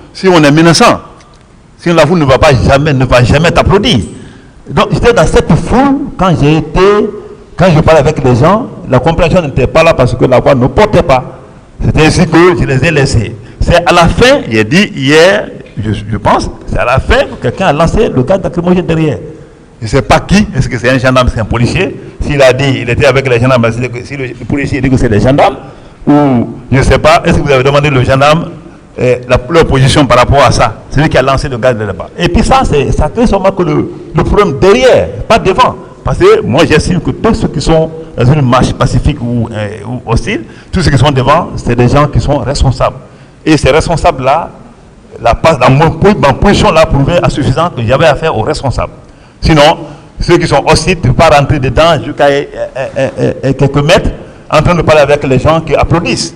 est menaçant, si la foule ne va jamais t'applaudir. Donc j'étais dans cette foule quand je parlais avec les gens, la compréhension n'était pas là parce que la voix ne portait pas. C'était ainsi que je les ai laissés. C'est à la fin, il a dit hier, je pense, c'est à la fin que quelqu'un a lancé le gaz lacrymogène derrière. Je ne sais pas qui, est-ce que c'est un gendarme, c'est un policier. S'il a dit, il était avec les gendarmes, si le policier dit que c'est des gendarmes, ou je ne sais pas, est-ce que vous avez demandé le gendarme leur position par rapport à ça? C'est lui qui a lancé le gaz de là-bas. Et puis ça crée seulement que le problème derrière, pas devant. Parce que moi j'estime que tous ceux qui sont dans une marche pacifique ou hostile, tous ceux qui sont devant, c'est des gens qui sont responsables. Et ces responsables-là, ma position-là prouvait à suffisant que j'avais affaire aux responsables. Sinon, ceux qui sont hostiles ne peuvent pas rentrer dedans jusqu'à quelques mètres en train de parler avec les gens qui applaudissent.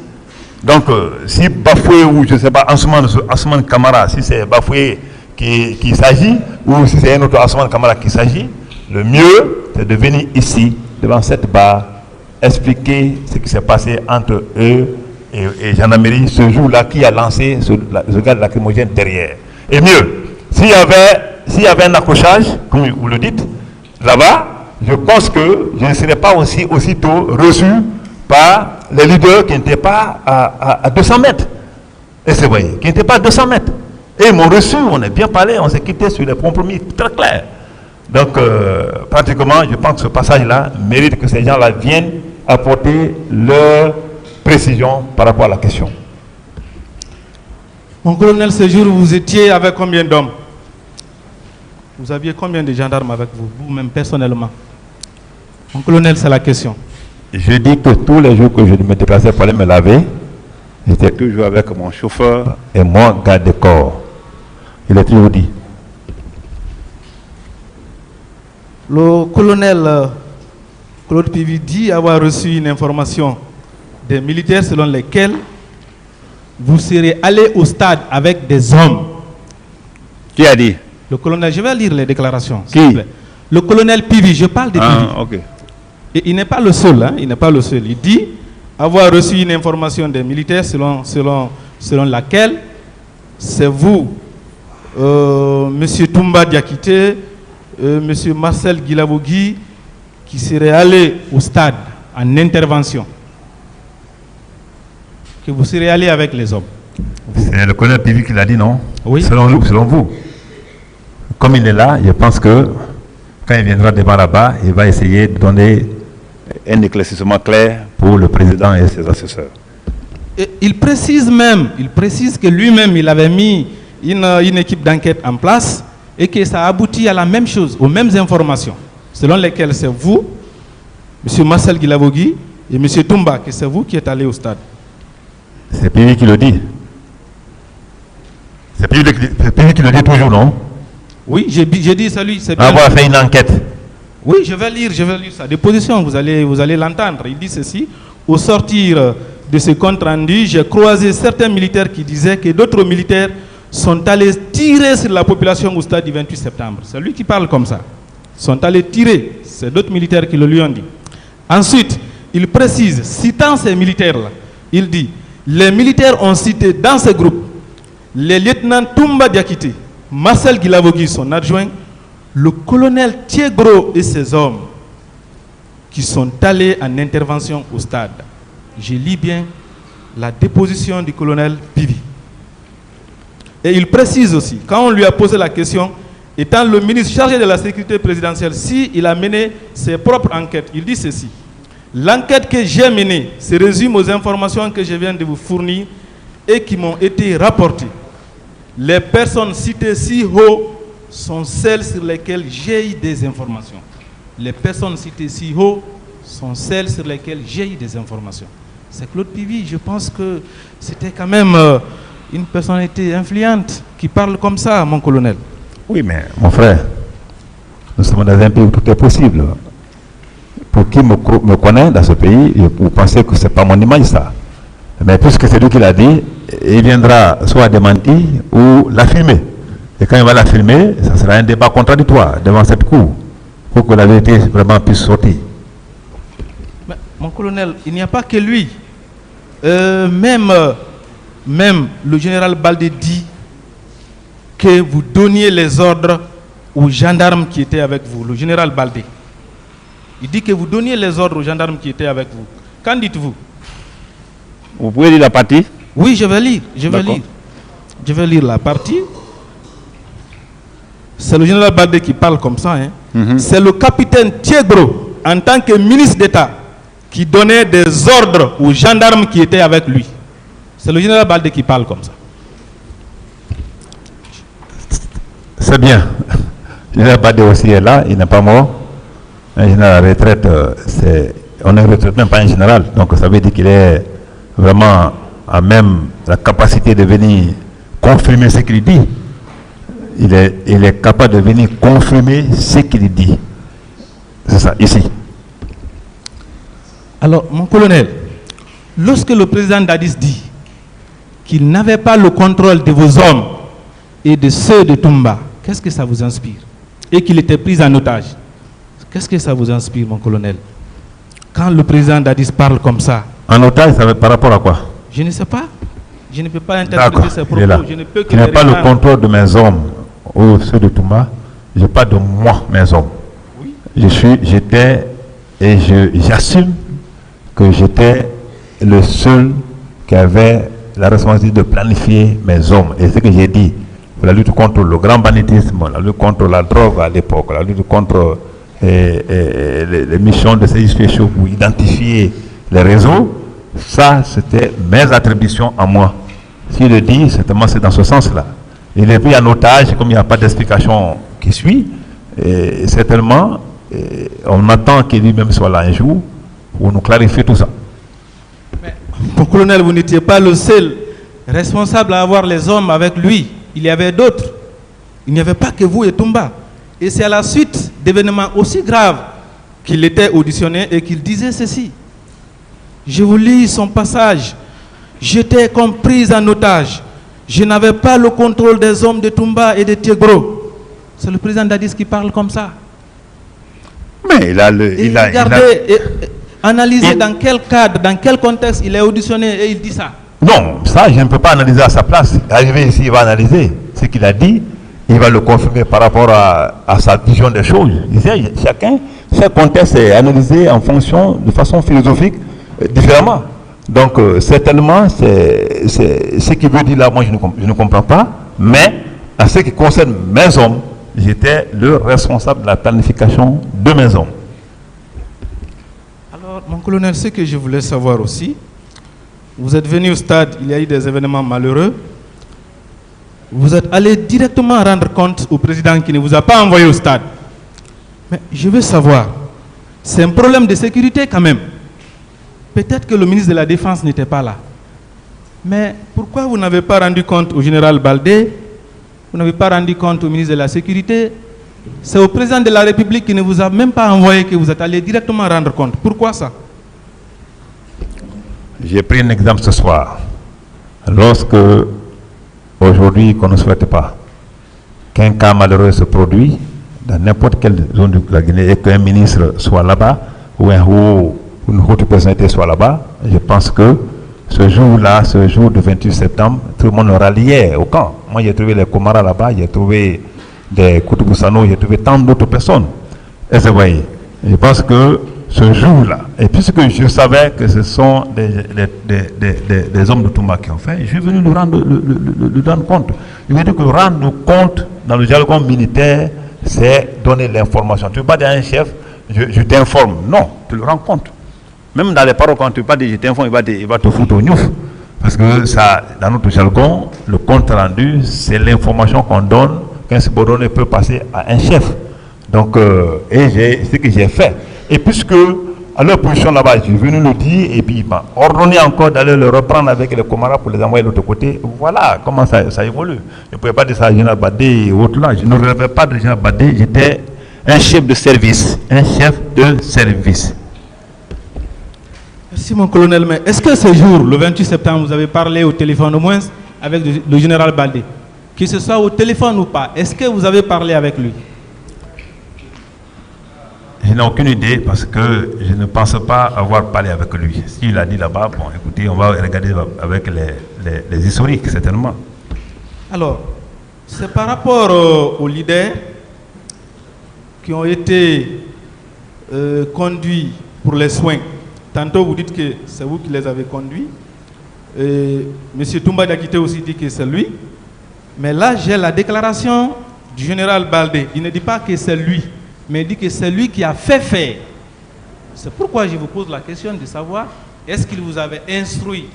Donc, si Bafoué ou je ne sais pas, Ansoumane Kamara, si c'est Bafoué qui s'agit, ou si c'est un autre Ansoumane Kamara qui s'agit, le mieux, c'est de venir ici devant cette barre, expliquer ce qui s'est passé entre eux et gendarmerie ce jour-là qui a lancé ce gaz lacrymogène derrière. Et mieux, s'il y avait un accrochage, comme vous le dites, là-bas, je pense que je ne serais pas aussitôt reçu par les leaders qui n'étaient pas à 200 mètres. Et c'est vrai, qui n'étaient pas à 200 mètres. Et ils m'ont reçu, on a bien parlé, on s'est quitté sur des compromis très clairs. Donc, pratiquement, je pense que ce passage-là mérite que ces gens-là viennent apporter leur précision par rapport à la question. Mon colonel, ce jour, vous étiez avec combien d'hommes? Vous aviez combien de gendarmes avec vous, vous-même personnellement? Mon colonel, c'est la question. Je dis que tous les jours que je me déplaçais pour aller me laver, j'étais toujours avec mon chauffeur et mon garde de corps. Il est toujours dit. Le colonel Claude Pivi dit avoir reçu une information des militaires selon lesquels vous serez allé au stade avec des hommes. Qui a dit? Le colonel, je vais lire les déclarations. Qui? S'il vous plaît. Le colonel Pivi, je parle de Pivi. Ok. Et il n'est pas le seul, hein, il n'est pas le seul. Il dit avoir reçu une information des militaires selon laquelle c'est vous, Monsieur Toumba Diakité, Monsieur Marcel Guilavogui, qui serait allé au stade en intervention. Que vous serez allé avec les hommes. C'est le colonel Pivi qui l'a dit, non? Oui. Selon vous. Comme il est là, je pense que quand il viendra devant là-bas, il va essayer de donner un éclaircissement clair pour le président et ses assesseurs. Et il précise que lui-même, il avait mis une équipe d'enquête en place et que ça a abouti à la même chose, aux mêmes informations, selon lesquelles c'est vous, M. Marcel Guilavogui et M. Toumba, que c'est vous qui êtes allé au stade. C'est Pivi qui le dit. C'est Pivi qui le dit toujours, non? Oui, j'ai dit celui. C'est bien. Avoir fait une enquête. Oui, je vais lire sa déposition, vous allez l'entendre. Il dit ceci: au sortir de ce compte rendu, j'ai croisé certains militaires qui disaient que d'autres militaires sont allés tirer sur la population au stade du 28 septembre. C'est lui qui parle comme ça. Sont allés tirer, c'est d'autres militaires qui le lui ont dit. Ensuite, il précise, citant ces militaires-là, il dit: les militaires ont cité dans ce groupe les lieutenants Toumba Diakité, Marcel Guilavogui, son adjoint, le colonel Thiegro et ses hommes qui sont allés en intervention au stade. Je lis bien la déposition du colonel Pivi. Et il précise aussi, quand on lui a posé la question, étant le ministre chargé de la sécurité présidentielle, s'il a mené ses propres enquêtes, il dit ceci: l'enquête que j'ai menée se résume aux informations que je viens de vous fournir et qui m'ont été rapportées. Les personnes citées si haut sont celles sur lesquelles j'ai eu des informations. Les personnes citées si haut sont celles sur lesquelles j'ai eu des informations. C'est Claude Pivi, je pense que c'était quand même une personnalité influente qui parle comme ça, mon colonel. Oui, mais mon frère, nous sommes dans un pays où tout est possible. Pour qui me connaît dans ce pays, vous pensez que ce n'est pas mon image, ça. Mais puisque c'est lui qui l'a dit, il viendra soit démentir ou l'affirmer. Et quand il va l'affirmer, ça sera un débat contradictoire devant cette cour, pour que la vérité vraiment puisse sortir. Mais, mon colonel, il n'y a pas que lui. Même le général Baldé dit que vous donniez les ordres aux gendarmes qui étaient avec vous. Le général Baldé. Il dit que vous donniez les ordres aux gendarmes qui étaient avec vous. Qu'en dites-vous? Vous pouvez lire la partie? Oui, je vais lire. Je vais lire la partie. C'est le général Baldé qui parle comme ça. Hein. C'est le capitaine Thiegro, en tant que ministre d'État, qui donnait des ordres aux gendarmes qui étaient avec lui. C'est le général Baldé qui parle comme ça. C'est bien. Le général Baldé aussi est là, il n'est pas mort. Un général à la retraite, on ne retraite même pas un général. Donc ça veut dire qu'il est vraiment à même la capacité de venir confirmer ce qu'il dit. Il est capable de venir confirmer ce qu'il dit. C'est ça, ici. Alors, mon colonel, lorsque le président Dadis dit qu'il n'avait pas le contrôle de vos hommes et de ceux de Toumba, qu'est-ce que ça vous inspire? Et qu'il était pris en otage, qu'est-ce que ça vous inspire, mon colonel? quand le président Dadis parle comme ça? En otage, ça va être par rapport à quoi? Je ne sais pas. Je ne peux pas interpréter ses propos. Je ne peux que tu n'as pas le reprendre. contrôle de mes hommes ou ceux de Toumba. Je parle de moi, mes hommes. Oui. J'étais et j'assume que j'étais le seul qui avait la responsabilité de planifier mes hommes. Et ce que j'ai dit, la lutte contre le grand banditisme, la lutte contre la drogue à l'époque, la lutte contre les missions de services spéciaux pour identifier les réseaux, ça c'était mes attributions à moi. S'il le dit, certainement c'est dans ce sens-là. Il est pris en otage, comme il n'y a pas d'explication qui suit, et certainement on attend qu'il lui-même soit là un jour pour nous clarifier tout ça. Mais, mon colonel, vous n'étiez pas le seul responsable à avoir les hommes avec lui. Il y avait d'autres. Il n'y avait pas que vous et Toumba. Et c'est à la suite d'événements aussi graves qu'il était auditionné et qu'il disait ceci. Je vous lis son passage. J'étais comprise en otage. Je n'avais pas le contrôle des hommes de Toumba et de Tiegro. C'est le président Dadis qui parle comme ça. Mais analysez dans quel cadre, dans quel contexte il est auditionné et il dit ça. Non, ça je ne peux pas analyser à sa place. Arrivé ici, il va analyser ce qu'il a dit. Il va le confirmer par rapport à sa vision des choses. Chaque contexte est analysé en fonction, de façon philosophique, différemment. Donc, certainement, c'est ce qu'il veut dire là, moi je ne comprends pas. Mais, à ce qui concerne mes hommes, j'étais le responsable de la planification de mes hommes. Alors, mon colonel, ce que je voulais savoir aussi, vous êtes venu au stade, il y a eu des événements malheureux. Vous êtes allé directement rendre compte au président qui ne vous a pas envoyé au stade. Mais je veux savoir, c'est un problème de sécurité quand même. Peut-être que le ministre de la Défense n'était pas là. Mais pourquoi vous n'avez pas rendu compte au général Baldé? Vous n'avez pas rendu compte au ministre de la Sécurité? C'est au président de la République qui ne vous a même pas envoyé que vous êtes allé directement rendre compte. Pourquoi ça? J'ai pris un exemple ce soir. Lorsque, aujourd'hui, qu'on ne souhaite pas qu'un cas malheureux se produise dans n'importe quelle zone de la Guinée et qu'un ministre soit là-bas ou une haute personnalité soit là-bas, je pense que ce jour-là, ce jour du 28 septembre, tout le monde ralliait au camp. Moi, j'ai trouvé les Komara là-bas, j'ai trouvé des Koutouboussano, j'ai trouvé tant d'autres personnes. Et vous voyez, je pense que ce jour-là, et puisque je savais que ce sont des hommes de Toumba qui ont fait, je suis venu nous rendre compte. Je veux dire que rendre compte dans le jargon militaire, c'est donner l'information. Tu ne peux pas dire à un chef, je t'informe. Non, tu le rends compte. Même dans les paroles, quand tu ne peux pas dire je t'informe, il va te foutre au gnouf. Parce que ça, dans notre jargon, le compte rendu, c'est l'information qu'on donne qu'un subordonné peut passer à un chef. Donc, c'est ce que j'ai fait. Et puisque, à leur position là-bas, j'ai venu le dire, et puis il m'a ordonné encore d'aller le reprendre avec les Komara pour les envoyer de l'autre côté. Voilà comment ça évolue. Je ne pouvais pas dire ça à Général Badé et autres là. Je ne rêvais pas de Général Badé, j'étais un chef de service. Un chef de service. Merci mon colonel, mais est-ce que ce jour, le 28 septembre, vous avez parlé au téléphone au moins avec le général Baldé? Que ce soit au téléphone ou pas, est-ce que vous avez parlé avec lui? Je n'ai aucune idée parce que je ne pense pas avoir parlé avec lui. S'il a dit là-bas, bon écoutez, on va regarder avec les historiques certainement. Alors, c'est par rapport aux leaders qui ont été conduits pour les soins. Tantôt vous dites que c'est vous qui les avez conduits. M. Toumba Diakité aussi dit que c'est lui. Mais là, j'ai la déclaration du général Baldé. Il ne dit pas que c'est lui, mais il dit que c'est lui qui a fait faire. C'est pourquoi je vous pose la question de savoir, est-ce qu'il vous avait instruit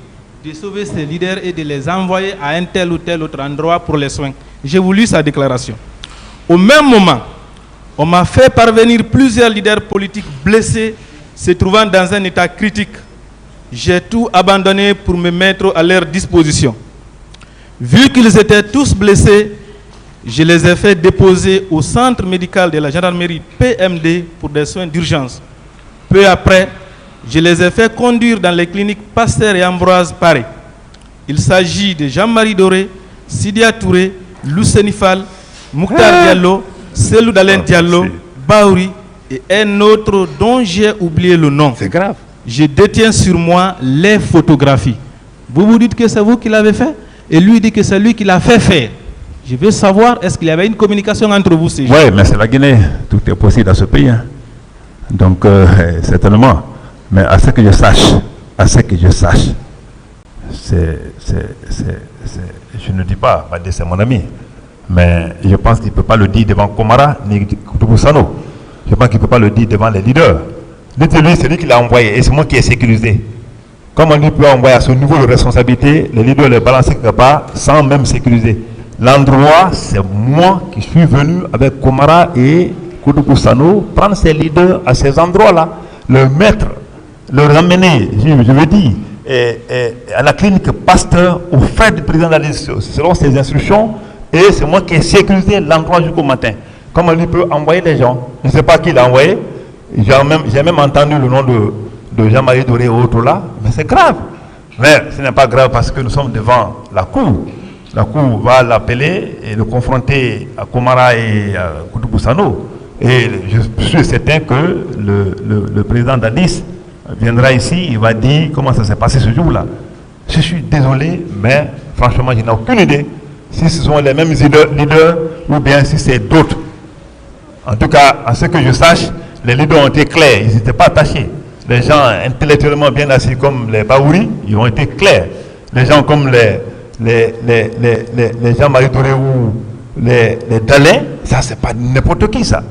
de sauver ces leaders et de les envoyer à un tel ou tel autre endroit pour les soins? J'ai voulu sa déclaration. Au même moment, on m'a fait parvenir plusieurs leaders politiques blessés se trouvant dans un état critique. J'ai tout abandonné pour me mettre à leur disposition. Vu qu'ils étaient tous blessés, je les ai fait déposer au centre médical de la gendarmerie PMD pour des soins d'urgence. Peu après, je les ai fait conduire dans les cliniques Pasteur et Ambroise Paré. Il s'agit de Jean-Marie Doré, Sidia Touré, Lousenifal, Mouktar Diallo, Selou Dalen Diallo, Baouri et un autre dont j'ai oublié le nom. C'est grave. Je détiens sur moi les photographies. Vous vous dites que c'est vous qui l'avez fait et lui dit que c'est lui qui l'a fait faire. Je veux savoir, est-ce qu'il y avait une communication entre vous ces jours? Oui, mais c'est la Guinée. Tout est possible dans ce pays. Hein. Donc, certainement. Mais à ce que je sache, je ne dis pas, c'est mon ami, mais je pense qu'il ne peut pas le dire devant Komara ni Koutouboussano. Je pense qu'il ne peut pas le dire devant les leaders. Dites-lui, c'est lui qui l'a envoyé et c'est moi qui ai sécurisé. Comment lui peut envoyer à ce niveau de responsabilité, les leaders les balancer quelque part sans même sécuriser? L'endroit, c'est moi qui suis venu avec Komara et Koutouboussano prendre ces leaders à ces endroits-là, le mettre, le ramener, je veux dire, à la clinique Pasteur, au fait du président de la liste, selon ses instructions, et c'est moi qui ai sécurisé l'endroit jusqu'au matin. Comment lui peut envoyer les gens? Je ne sais pas qui l'a envoyé. J'ai même entendu le nom de Jean-Marie Doré et autres là, mais c'est grave. Mais ce n'est pas grave parce que nous sommes devant la cour. La cour va l'appeler et le confronter à Komara et à Koutouboussano. Et je suis certain que le président d'Addis viendra ici, il va dire comment ça s'est passé ce jour-là. Je suis désolé, mais franchement, je n'ai aucune idée si ce sont les mêmes leaders ou bien si c'est d'autres. En tout cas, à ce que je sache, les leaders ont été clairs, ils n'étaient pas attachés. Les gens intellectuellement bien assis comme les Baouri, ils ont été clairs. Les gens comme les Jean-Marie Touré ou les Dalin, ça c'est pas n'importe qui ça.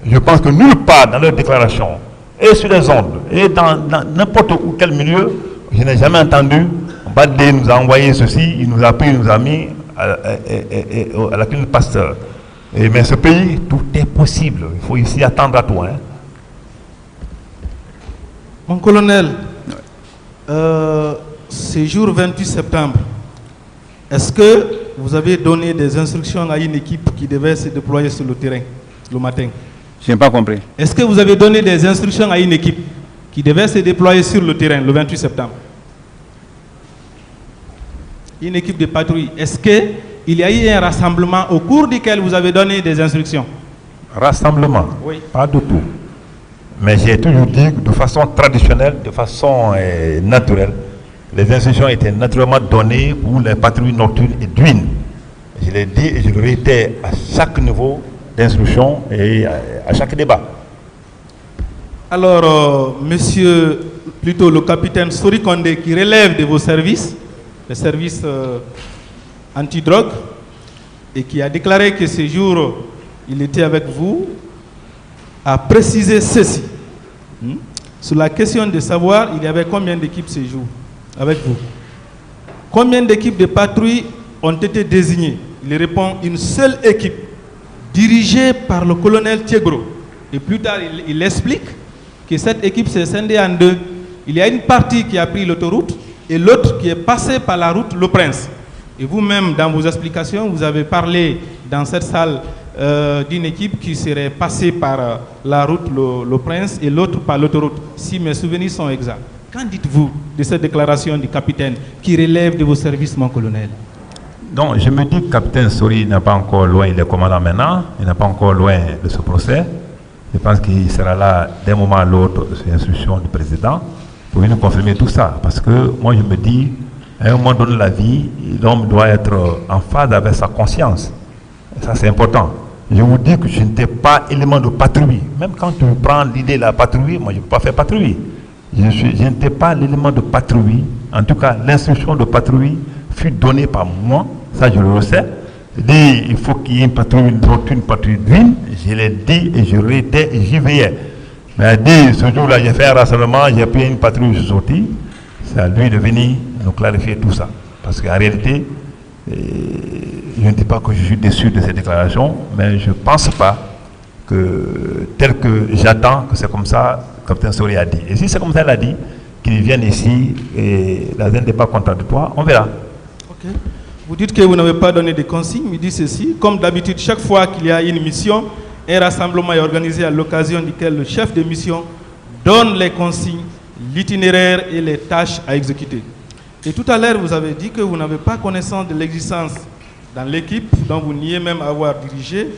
Je pense que nulle part dans leur déclaration, et sur les ondes, et dans n'importe quel milieu, je n'ai jamais entendu Badé nous a envoyé ceci, il nous a pris, il nous a mis à la clinique Pasteur. Mais ce pays, tout est possible. Il faut ici attendre à toi. Hein. Mon colonel, ce jour 28 septembre, est-ce que vous avez donné des instructions à une équipe qui devait se déployer sur le terrain le matin? Je n'ai pas compris. Est-ce que vous avez donné des instructions à une équipe qui devait se déployer sur le terrain le 28 septembre? Une équipe de patrouille. Est-ce qu'il y a eu un rassemblement au cours duquel vous avez donné des instructions? Rassemblement? Oui. Pas du tout. Mais j'ai toujours dit que de façon traditionnelle, de façon naturelle, les instructions étaient naturellement données pour les patrouilles nocturnes et d'huile. Je l'ai dit et je le réitère à chaque niveau d'instruction et à chaque débat. Alors, monsieur, plutôt le capitaine Sori Kondé, qui relève de vos services, les services antidrogue, et qui a déclaré que ce jour, il était avec vous, a précisé ceci. Sur la question de savoir, il y avait combien d'équipes ce jour avec vous? Combien d'équipes de patrouilles ont été désignées? Il répond une seule équipe, dirigée par le colonel Thiegro. Et plus tard, il explique que cette équipe s'est scindée en deux. Il y a une partie qui a pris l'autoroute et l'autre qui est passée par la route Le Prince. Et vous-même, dans vos explications, vous avez parlé dans cette salle d'une équipe qui serait passée par la route Le Prince et l'autre par l'autoroute, si mes souvenirs sont exacts. Qu'en dites-vous de cette déclaration du capitaine qui relève de vos services, mon colonel? Donc, je me dis que le capitaine Sori n'est pas encore loin, il est commandant maintenant, il n'est pas encore loin de ce procès. Je pense qu'il sera là d'un moment à l'autre sur l'instruction du président pour nous confirmer tout ça. Parce que moi, je me dis, à un moment donné de la vie, l'homme doit être en phase avec sa conscience. Et ça, c'est important. Je vous dis que je n'étais pas élément de patrouille. Même quand tu prends l'idée de la patrouille, moi, je ne peux pas faire patrouille. Je n'étais pas l'élément de patrouille. En tout cas, l'instruction de patrouille fut donnée par moi. Ça, je le sais. Je dis, il faut qu'il y ait une patrouille nocturne, une patrouille d'huile. Je l'ai dit et je l'étais et j'y veillais. Mais elle dit, ce jour-là, j'ai fait un rassemblement, j'ai pris une patrouille, je suis sorti. C'est à lui de venir nous clarifier tout ça. Parce qu'en réalité, je ne dis pas que je suis déçu de ces déclarations, mais je ne pense pas que, tel que j'attends, que c'est comme ça que le capitaine Sori a dit. Et si c'est comme ça qu'il a dit, qu'il vienne ici et dans un débat contradictoire, on verra. Ok. Vous dites que vous n'avez pas donné de consignes, mais dites ceci. Comme d'habitude, chaque fois qu'il y a une mission, un rassemblement est organisé à l'occasion duquel le chef de mission donne les consignes, l'itinéraire et les tâches à exécuter. Et tout à l'heure, vous avez dit que vous n'avez pas connaissance de l'existence dans l'équipe dont vous niez même avoir dirigé,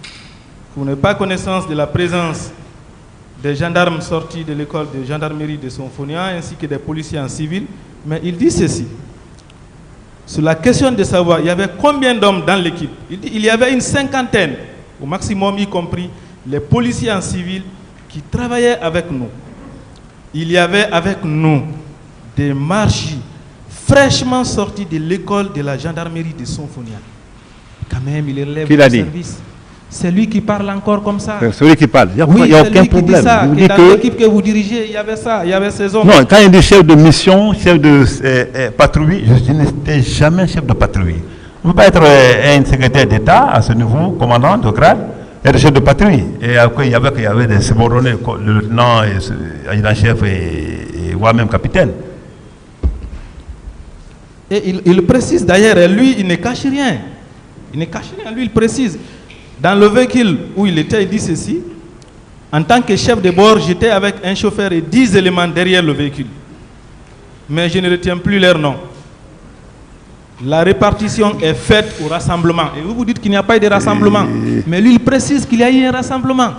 que vous n'avez pas connaissance de la présence des gendarmes sortis de l'école de gendarmerie de Sonfonia ainsi que des policiers en civil, mais il dit ceci. Sur la question de savoir, il y avait combien d'hommes dans l'équipe? Il dit il y avait une cinquantaine, au maximum y compris les policiers en civil qui travaillaient avec nous. Il y avait avec nous des marchis fraîchement sortis de l'école de la gendarmerie de Sonfonia. Quand même, il élève le service. C'est lui qui parle encore comme ça. C'est celui qui parle. Il n'y a aucun problème. Ça, que dans l'équipe que vous dirigez, il y avait ça, il y avait ces hommes. Non, quand il dit chef de mission, chef de patrouille, je n'étais jamais chef de patrouille. On ne peut pas être un secrétaire d'État à ce niveau, commandant de grade, être chef de patrouille. Et après, il y avait des subordonnés, le lieutenant, adjudant-chef et moi-même capitaine. Et il précise d'ailleurs, lui, il ne cache rien. Il ne cache rien, lui, il précise. Dans le véhicule où il était, il dit ceci. En tant que chef de bord, j'étais avec un chauffeur et 10 éléments derrière le véhicule. Mais je ne retiens plus leur nom. La répartition est faite au rassemblement. Et vous vous dites qu'il n'y a pas eu de rassemblement. Mais lui, il précise qu'il y a eu un rassemblement.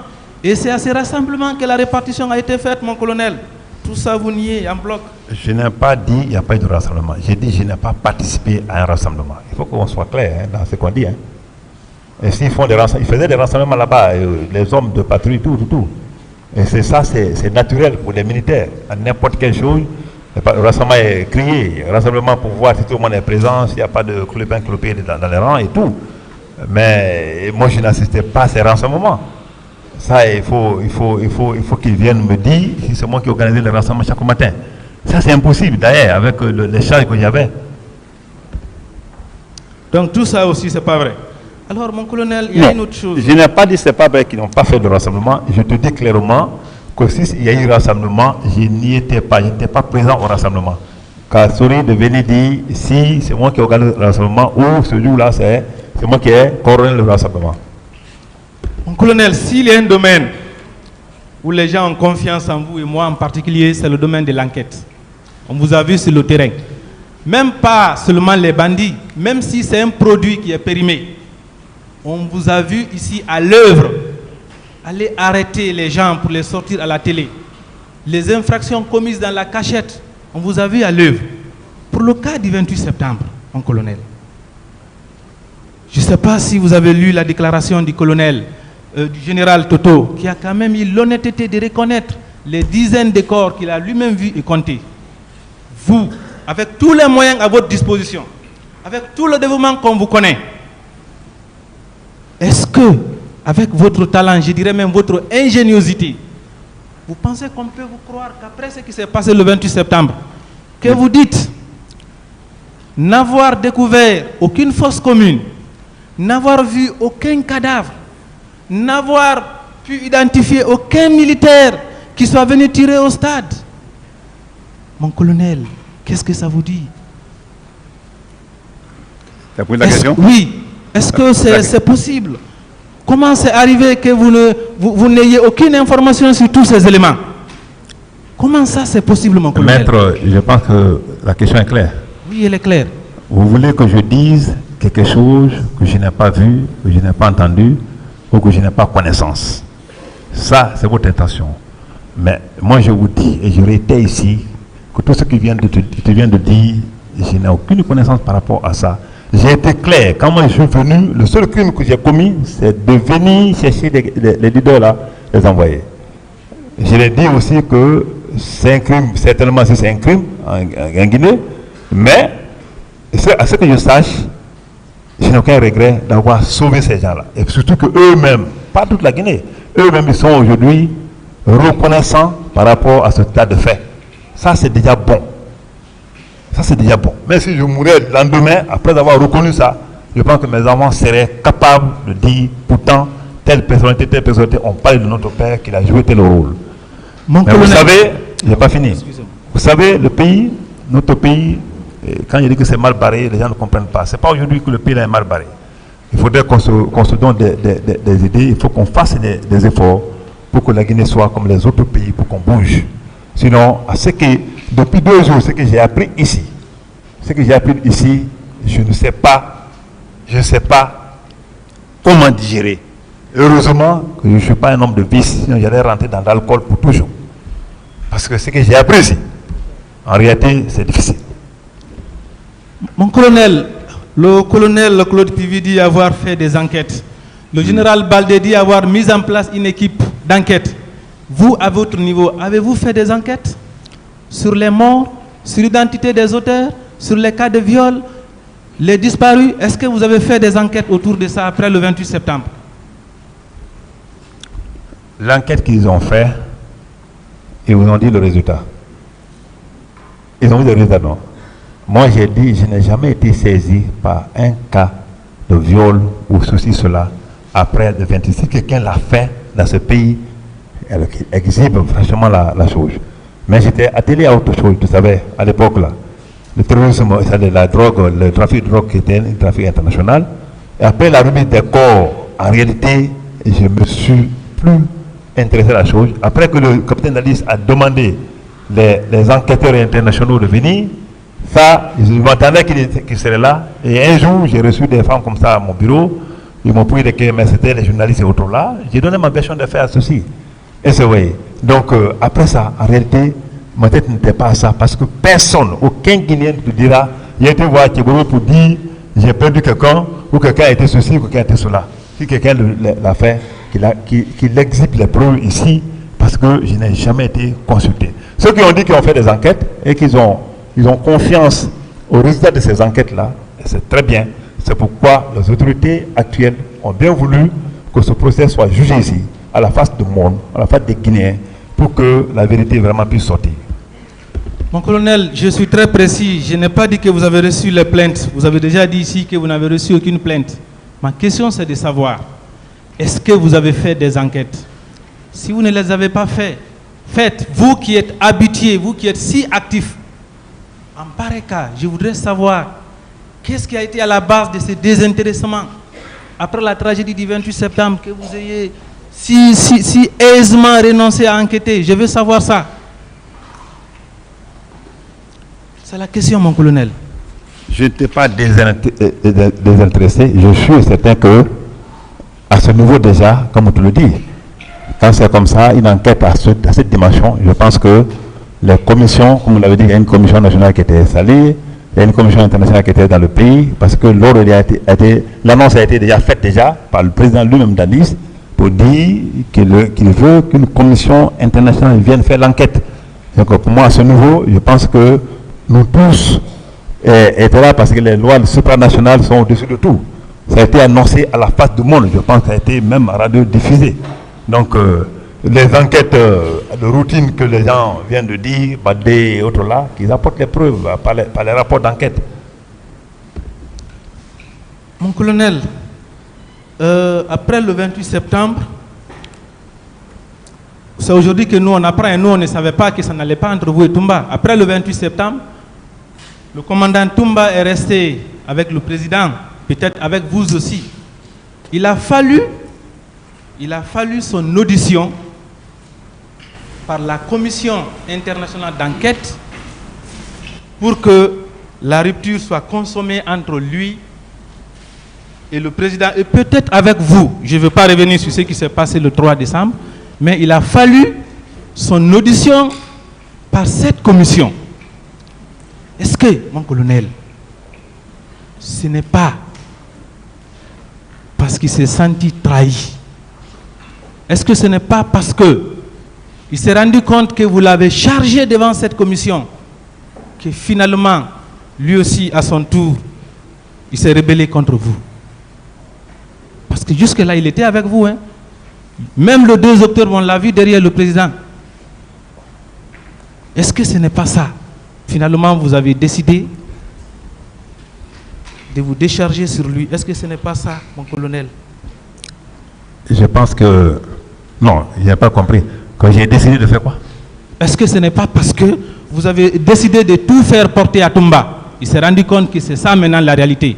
Et c'est à ce rassemblement que la répartition a été faite, mon colonel. Tout ça, vous niez en bloc. Je n'ai pas dit qu'il n'y a pas eu de rassemblement. J'ai dit que je n'ai pas participé à un rassemblement. Il faut qu'on soit clair dans ce qu'on dit. Et s'ils font des rassemblements, ils faisaient des rassemblements là-bas, les hommes de patrouille, tout. Et c'est ça, c'est naturel pour les militaires. À n'importe quelle chose, le rassemblement est crié. Rassemblement pour voir si tout le monde est présent, s'il n'y a pas de clopin clopé dans les rangs et tout. Mais moi, je n'assistais pas à ces rassemblements. Ça, il faut qu'ils viennent me dire si c'est moi qui organisais les rassemblements chaque matin. Ça, c'est impossible, d'ailleurs, avec les charges que j'avais. Donc, tout ça aussi, c'est pas vrai. Alors, mon colonel, il y a une autre chose. Je n'ai pas dit que ce n'est pas vrai qu'ils n'ont pas fait de rassemblement. Je te dis clairement que s'il y a eu rassemblement, je n'y étais pas. Je n'étais pas présent au rassemblement. Car Sori de venir dire si c'est moi qui organise le rassemblement ou ce jour-là, c'est moi qui ai coordonné le rassemblement. Mon colonel, s'il y a un domaine où les gens ont confiance en vous, et moi en particulier, c'est le domaine de l'enquête. On vous a vu sur le terrain. Même pas seulement les bandits, même si c'est un produit qui est périmé. On vous a vu ici à l'œuvre, aller arrêter les gens pour les sortir à la télé. Les infractions commises dans la cachette, on vous a vu à l'œuvre. Pour le cas du 28 septembre, mon colonel, je ne sais pas si vous avez lu la déclaration du colonel, du général Toto, qui a quand même eu l'honnêteté de reconnaître les dizaines de corps qu'il a lui-même vus et comptés. Vous, avec tous les moyens à votre disposition, avec tout le dévouement qu'on vous connaît, est-ce que, avec votre talent, je dirais même votre ingéniosité, vous pensez qu'on peut vous croire qu'après ce qui s'est passé le 28 septembre, que vous dites n'avoir découvert aucune fosse commune, n'avoir vu aucun cadavre, n'avoir pu identifier aucun militaire qui soit venu tirer au stade? Mon colonel, qu'est-ce que ça vous dit? Tu as posé la question? Oui. Est-ce que c'est possible? Comment c'est arrivé que vous n'ayez aucune information sur tous ces éléments? Comment ça c'est possible, mon colonel? Maître, je pense que la question est claire. Oui, elle est claire. Vous voulez que je dise quelque chose que je n'ai pas vu, que je n'ai pas entendu, ou que je n'ai pas connaissance? Ça, c'est votre intention. Mais moi, je vous dis, et je réitère ici, que tout ce que tu viens de dire, je n'ai aucune connaissance par rapport à ça. J'ai été clair. Quand moi je suis venu, le seul crime que j'ai commis, c'est de venir chercher les leaders là, les envoyer. Je l'ai dit aussi que c'est un crime, certainement c'est un crime en Guinée, mais à ce que je sache, je n'ai aucun regret d'avoir sauvé ces gens-là. Et surtout qu'eux-mêmes, pas toute la Guinée, eux-mêmes ils sont aujourd'hui reconnaissants par rapport à ce tas de faits. Ça c'est déjà bon. Ça, c'est déjà bon. Mais si je mourais le lendemain, après avoir reconnu ça, je pense que mes enfants seraient capables de dire, pourtant, telle personnalité, on parle de notre père qu'il a joué tel rôle. Mais vous savez, je n'ai pas fini. Vous savez, le pays, notre pays, quand je dis que c'est mal barré, les gens ne comprennent pas. Ce n'est pas aujourd'hui que le pays est mal barré. Il faudrait qu'on se donne des idées, il faut qu'on fasse des efforts pour que la Guinée soit comme les autres pays, pour qu'on bouge. Sinon, depuis 2 jours, ce que j'ai appris ici, je ne sais pas comment digérer. Heureusement que je ne suis pas un homme de vice, sinon j'allais rentrer dans l'alcool pour toujours. Parce que ce que j'ai appris ici, en réalité, c'est difficile. Mon colonel, le colonel Claude Pivi dit avoir fait des enquêtes. Le général Baldé dit avoir mis en place une équipe d'enquête. Vous, à votre niveau, avez-vous fait des enquêtes sur les morts, sur l'identité des auteurs, sur les cas de viol, les disparus? Est-ce que vous avez fait des enquêtes autour de ça après le 28 septembre? L'enquête qu'ils ont fait, ils vous ont dit le résultat. Ils ont dit le résultat, non. Moi, j'ai dit, je n'ai jamais été saisi par un cas de viol ou ceci, cela, après le 26. Si quelqu'un l'a fait dans ce pays, elle exhibe franchement la chose. Mais j'étais attelé à autre chose, tu savais, à l'époque là. Le terrorisme, la drogue, le trafic de drogue qui était un trafic international. Et après la remise des corps, en réalité, je me suis plus intéressé à la chose. Après que le capitaine Dadis a demandé les enquêteurs internationaux de venir, ça, je m'attendais qu'ils seraient là. Et un jour, j'ai reçu des femmes comme ça à mon bureau. Ils m'ont pris que mais c'était les journalistes et autres là. J'ai donné ma version de faire à ceci. Et c'est vrai. Donc, après ça, en réalité, ma tête n'était pas à ça. Parce que personne, aucun Guinéen ne te dira, il a été voir Tchéboro pour dire, j'ai perdu quelqu'un, ou quelqu'un a été ceci, ou quelqu'un a été cela. Si quelqu'un l'a fait, qu'il exhibe les preuves ici, parce que je n'ai jamais été consulté. Ceux qui ont dit qu'ils ont fait des enquêtes et qu'ils ont confiance au résultat de ces enquêtes-là, c'est très bien. C'est pourquoi les autorités actuelles ont bien voulu que ce procès soit jugé ici, à la face du monde, à la face des Guinéens, pour que la vérité vraiment puisse sortir. Mon colonel, je suis très précis. Je n'ai pas dit que vous avez reçu les plaintes. Vous avez déjà dit ici que vous n'avez reçu aucune plainte. Ma question, c'est de savoir, est-ce que vous avez fait des enquêtes? Si vous ne les avez pas faites, vous qui êtes habitué, vous qui êtes si actif, en pareil cas, je voudrais savoir qu'est-ce qui a été à la base de ce désintéressement après la tragédie du 28 septembre, que vous ayez si aisément renoncé à enquêter. Je veux savoir ça. C'est la question, mon colonel. Je n'étais pas désintéressé. Je suis certain que, à ce niveau déjà, comme tu le dis, quand c'est comme ça, une enquête à cette dimension, je pense que les commissions, comme vous l'avez dit, il y a une commission nationale qui était installée, il y a une commission internationale qui était dans le pays, parce que l'annonce a été déjà faite par le président lui-même Dadis, pour dire qu'il veut qu'une commission internationale vienne faire l'enquête. Donc pour moi, à ce niveau, je pense que nous tous étaient là parce que les lois supranationales sont au-dessus de tout. Ça a été annoncé à la face du monde, je pense que ça a été même radio-diffusé. Donc les enquêtes de routine que les gens viennent de dire, Badé et autres là, qu'ils apportent les preuves par les rapports d'enquête. Mon colonel, après le 28 septembre, c'est aujourd'hui que nous on apprend et nous on ne savait pas que ça n'allait pas entre vous et Toumba. Après le 28 septembre, le commandant Toumba est resté avec le président, peut-être avec vous aussi. Il a fallu son audition par la commission internationale d'enquête pour que la rupture soit consommée entre lui et le président, et peut-être avec vous. Je ne veux pas revenir sur ce qui s'est passé le 3 décembre, mais il a fallu son audition par cette commission. Est-ce que, mon colonel, ce n'est pas parce qu'il s'est senti trahi? Est-ce que ce n'est pas parce qu'il s'est rendu compte que vous l'avez chargé devant cette commission que finalement, lui aussi, à son tour, il s'est rebellé contre vous? Parce que jusque-là, il était avec vous. Hein? Même le 2 octobre, on l'a vu derrière le président. Est-ce que ce n'est pas ça? Finalement, vous avez décidé de vous décharger sur lui. Est-ce que ce n'est pas ça, mon colonel? Je pense que... Non, je n'ai pas compris. Quand j'ai décidé de faire quoi? Est-ce que ce n'est pas parce que vous avez décidé de tout faire porter à Toumba? Il s'est rendu compte que c'est ça maintenant la réalité.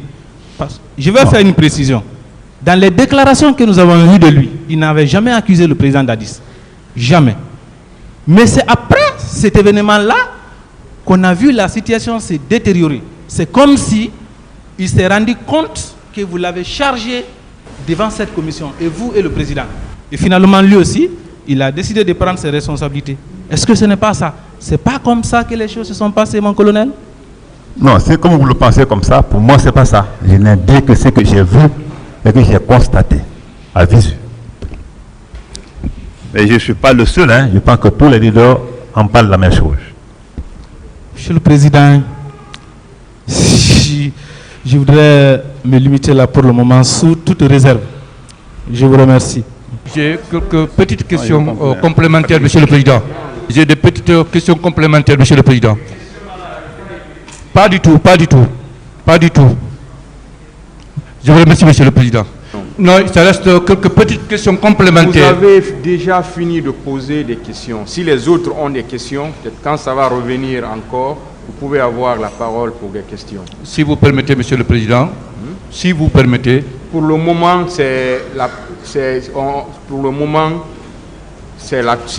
Je vais faire une précision. Dans les déclarations que nous avons eues de lui, il n'avait jamais accusé le président Dadis. Jamais. Mais c'est après cet événement-là qu'on a vu la situation se détériorer. C'est comme si il s'est rendu compte que vous l'avez chargé devant cette commission, et vous et le président. Et finalement, lui aussi, il a décidé de prendre ses responsabilités. Est-ce que ce n'est pas ça? C'est pas comme ça que les choses se sont passées, mon colonel? Non, c'est comme vous le pensez comme ça. Pour moi, c'est pas ça. Je n'ai dit que ce que j'ai vu et que j'ai constaté à visu. Mais je ne suis pas le seul, hein. Je pense que tous les leaders en parlent la même chose. Monsieur le Président, je voudrais me limiter là pour le moment sous toute réserve. Je vous remercie. J'ai quelques petites questions complémentaires, Monsieur le Président. J'ai des petites questions complémentaires, Monsieur le Président. Pas du tout, pas du tout, pas du tout. Je vous remercie, Monsieur le Président. Non, ça reste quelques petites questions complémentaires. Vous avez déjà fini de poser des questions. Si les autres ont des questions, peut-être quand ça va revenir encore, vous pouvez avoir la parole pour des questions. Si vous permettez, Monsieur le Président, si vous permettez. Pour le moment, c'est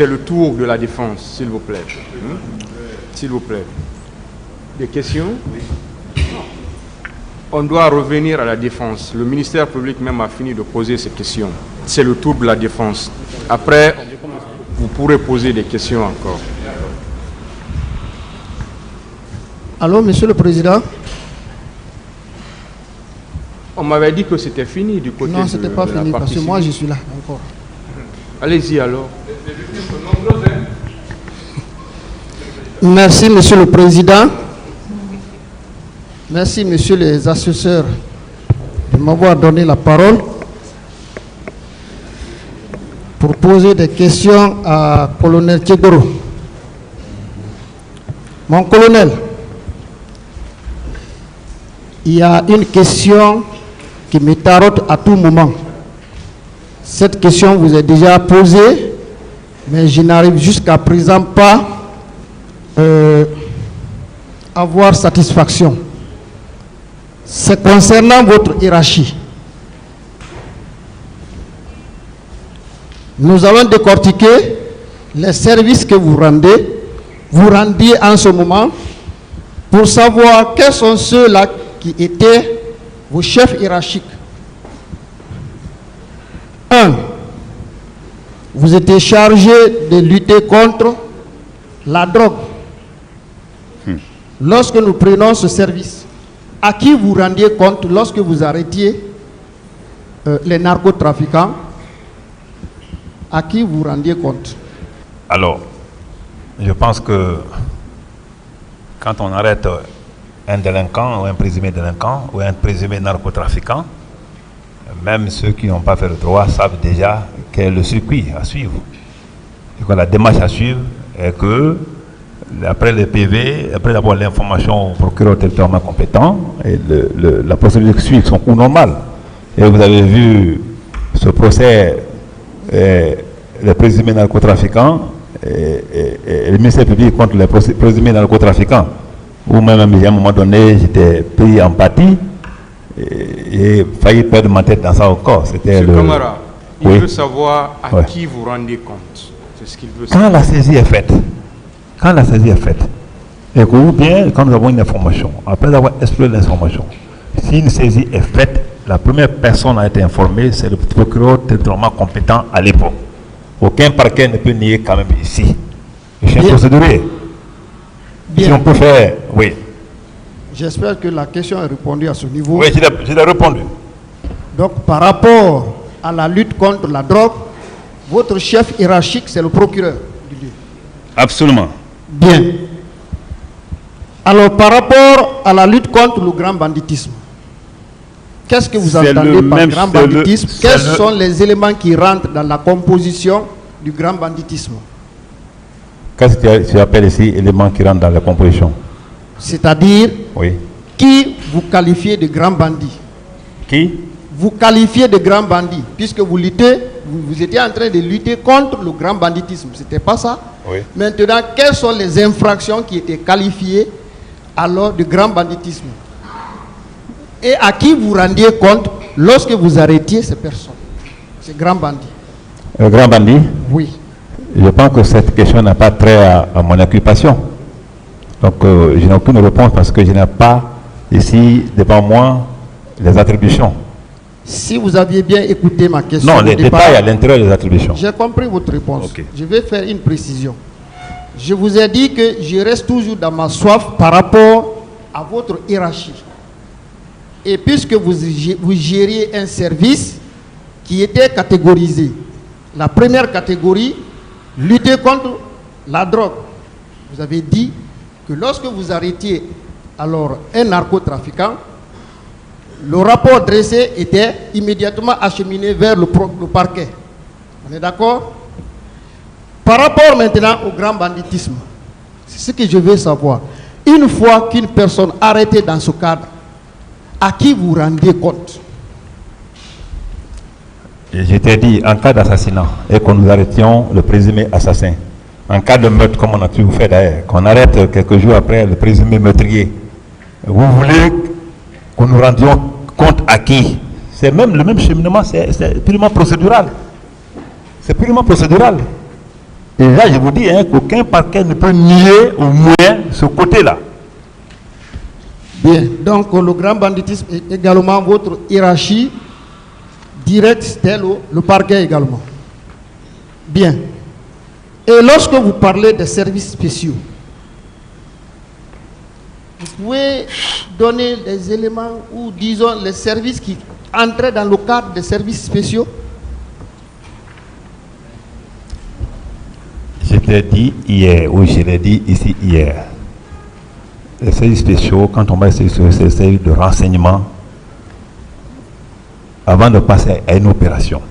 le tour de la défense, s'il vous plaît. S'il vous plaît. Des questions? On doit revenir à la défense. Le ministère public même a fini de poser ces questions. C'est le tour de la défense. Après, vous pourrez poser des questions encore. Allô, Monsieur le Président? On m'avait dit que c'était fini du côté de la partie. Non, ce n'était pas fini parce que moi je suis là encore. Allez-y alors. Merci, Monsieur le Président. Merci, Messieurs les assesseurs, de m'avoir donné la parole pour poser des questions à Colonel Tchegoro. Mon colonel, il y a une question qui me tarote à tout moment. Cette question vous est déjà posée, mais je n'arrive jusqu'à présent pas à avoir satisfaction. C'est concernant votre hiérarchie. Nous allons décortiquer les services que vous rendiez en ce moment pour savoir quels sont ceux-là qui étaient vos chefs hiérarchiques. 1. Vous étiez chargé de lutter contre la drogue. Lorsque nous prenons ce service, à qui vous rendiez compte lorsque vous arrêtiez les narcotrafiquants? À qui vous rendiez compte? Alors, je pense que quand on arrête un délinquant ou un présumé délinquant ou un présumé narcotrafiquant, même ceux qui n'ont pas fait le droit savent déjà quel est le circuit à suivre. Et que la démarche à suivre est que, après le PV, après d'avoir l'information au procureur territorialement compétent, et la procédure suit son cours normal. Et vous avez vu ce procès, les présumés narcotrafiquants, et le ministère public contre les présumés narcotrafiquants, où même à un moment donné, j'étais pris en partie et failli perdre ma tête dans ça encore. C'était le camarade, il veut savoir à qui vous rendez compte. C'est ce qu'il veut savoir. Quand la saisie est faite, et que, ou bien quand nous avons une information, après avoir exploité l'information, si une saisie est faite, la première personne à être informée, c'est le procureur territorialement compétent à l'époque. Aucun parquet ne peut nier quand même ici. Je suis un procédurier. Si on peut faire, oui. J'espère que la question est répondue à ce niveau. Oui, je l'ai répondu. Donc, par rapport à la lutte contre la drogue, votre chef hiérarchique, c'est le procureur du lieu. Absolument. Bien. Alors, par rapport à la lutte contre le grand banditisme, qu'est-ce que vous entendez par grand banditisme? Quels sont les éléments qui rentrent dans la composition du grand banditisme? Qu'est-ce que tu appelles ici éléments qui rentrent dans la composition? C'est-à-dire, oui. Qui vous qualifiez de grand bandit? Qui? Vous qualifiez de grand bandit, puisque vous luttez, vous étiez en train de lutter contre le grand banditisme. C'était pas ça? Oui. Maintenant, quelles sont les infractions qui étaient qualifiées alors de grand banditisme? Et à qui vous rendiez compte lorsque vous arrêtiez ces personnes, ces grands bandits? Le grand bandit? Oui. Je pense que cette question n'a pas trait à mon occupation. Donc, je n'ai aucune réponse parce que je n'ai pas ici devant moi les attributions. Si vous aviez bien écouté ma question. Non, les détails à l'intérieur des attributions. J'ai compris votre réponse. Okay. Je vais faire une précision. Je vous ai dit que je reste toujours dans ma soif par rapport à votre hiérarchie. Et puisque vous gériez un service qui était catégorisé, la première catégorie, lutter contre la drogue. Vous avez dit que lorsque vous arrêtiez alors un narcotrafiquant, le rapport dressé était immédiatement acheminé vers le parquet. On est d'accord? Par rapport maintenant au grand banditisme, c'est ce que je veux savoir. Une fois qu'une personne arrêtée dans ce cadre, à qui vous rendez compte? Je t'ai dit, en cas d'assassinat, et que nous arrêtions le présumé assassin, en cas de meurtre, comme on a toujours fait d'ailleurs, qu'on arrête quelques jours après le présumé meurtrier, vous voulez que nous rendions compte à qui? C'est même le même cheminement, c'est purement procédural. C'est purement procédural. Et là, je vous dis qu'aucun parquet ne peut nier au moins ce côté-là. Bien, donc le grand banditisme est également votre hiérarchie directe, c'était le parquet également. Bien. Et lorsque vous parlez des services spéciaux, vous pouvez donner des éléments ou disons les services qui entraient dans le cadre des services spéciaux? Je t'ai dit hier, ou je l'ai dit ici hier, les services spéciaux, quand on va essayer sur ces services de renseignement, avant de passer à une opération,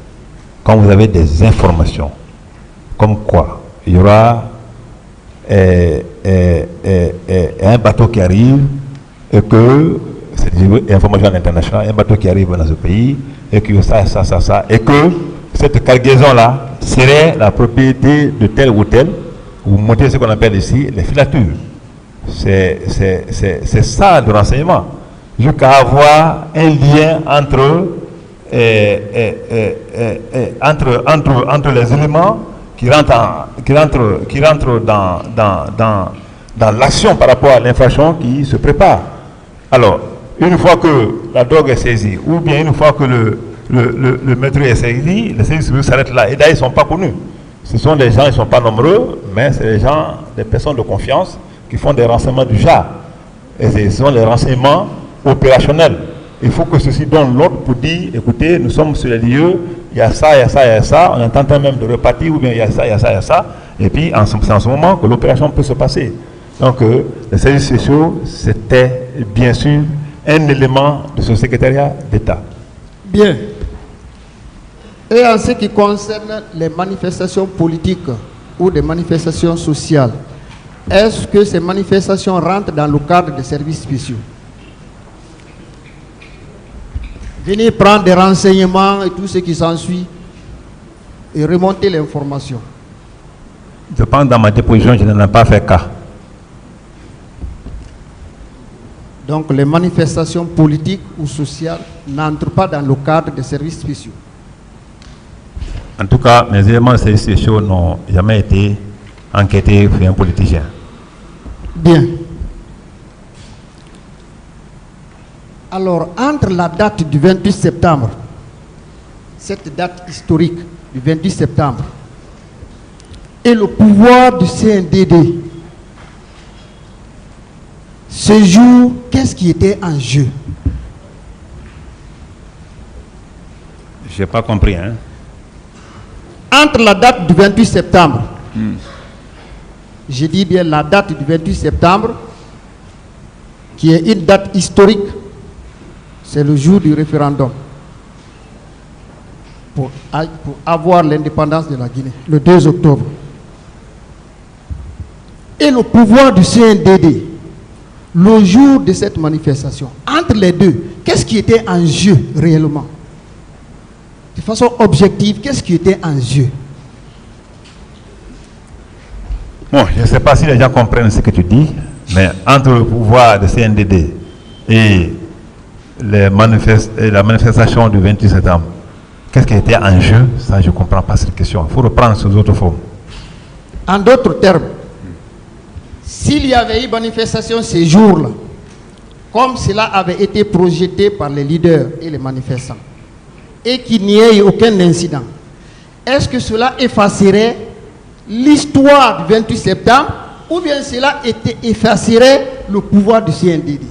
quand vous avez des informations, comme quoi il y aura un bateau qui arrive et que, c'est une information internationale, un bateau qui arrive dans ce pays et que ça, et que cette cargaison-là serait la propriété de tel ou tel, vous montez ce qu'on appelle ici les filatures. C'est ça le renseignement. Jusqu'à avoir un lien entre les éléments qui rentrent dans l'action par rapport à l'infraction qui se prépare. Alors, une fois que la drogue est saisie, ou bien une fois que le meurtrier est saisi, les services s'arrêtent là. Et d'ailleurs, ils ne sont pas connus. Ce sont des gens, ils ne sont pas nombreux, mais c'est des gens, des personnes de confiance qui font des renseignements du genre. Et ce sont des renseignements opérationnels. Il faut que ceci donne l'ordre pour dire, écoutez, nous sommes sur les lieux, il y a ça, il y a ça, il y a ça, on est en train même de repartir, ou bien il y a ça, il y a ça, il y a ça. Et puis, c'est en ce moment que l'opération peut se passer. Donc, les services sociaux, c'était bien sûr un élément de ce secrétariat d'État. Bien. Et en ce qui concerne les manifestations politiques ou des manifestations sociales, est-ce que ces manifestations rentrent dans le cadre des services spéciaux? Venez prendre des renseignements et tout ce qui s'ensuit et remonter l'information. Je pense dans ma déposition, je n'en ai pas fait cas. Donc les manifestations politiques ou sociales n'entrent pas dans le cadre des services spéciaux. En tout cas, mes éléments de services spéciaux n'ont jamais été enquêtés par un politicien. Bien. Alors, entre la date du 28 septembre, cette date historique du 28 septembre, et le pouvoir du CNDD, ce jour, qu'est-ce qui était en jeu? Je n'ai pas compris, hein? Entre la date du 28 septembre, je dis bien la date du 28 septembre, qui est une date historique, c'est le jour du référendum pour avoir l'indépendance de la Guinée, le 2 octobre. Et le pouvoir du CNDD, le jour de cette manifestation, entre les deux, qu'est-ce qui était en jeu réellement? De façon objective, qu'est-ce qui était en jeu? Bon, je ne sais pas si les gens comprennent ce que tu dis, mais entre le pouvoir du CNDD et la manifestation du 28 septembre, qu'est-ce qui était en jeu? Ça, je ne comprends pas cette question. Il faut reprendre sous autres formes. En d'autres termes, s'il y avait eu manifestation ces jours-là, comme cela avait été projeté par les leaders et les manifestants, et qu'il n'y ait aucun incident, est-ce que cela effacerait l'histoire du 28 septembre ou bien cela effacerait le pouvoir du CNDD?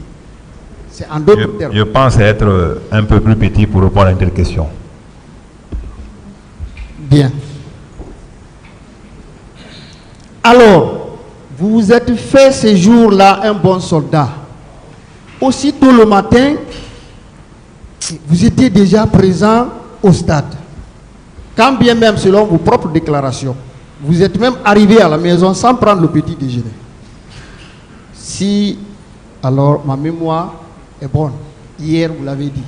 C'est en d'autres termes. Je pense être un peu plus petit pour répondre à une telle question. Bien. Alors, vous vous êtes fait ces jours-là un bon soldat. Aussitôt le matin, vous étiez déjà présent au stade. Quand bien même, selon vos propres déclarations, vous êtes même arrivé à la maison sans prendre le petit déjeuner. Si, alors, ma mémoire est bonne. Hier, vous l'avez dit.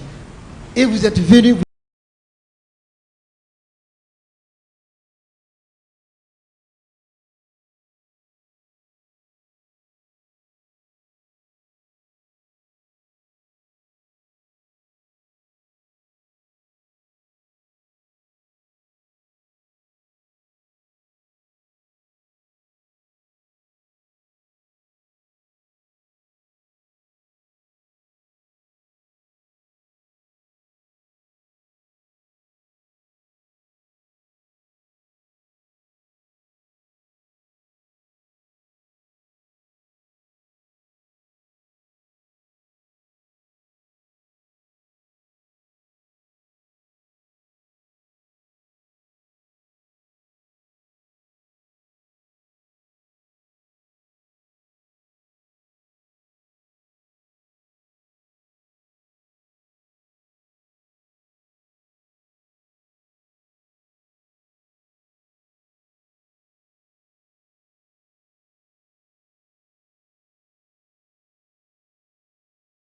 Et vous êtes venu...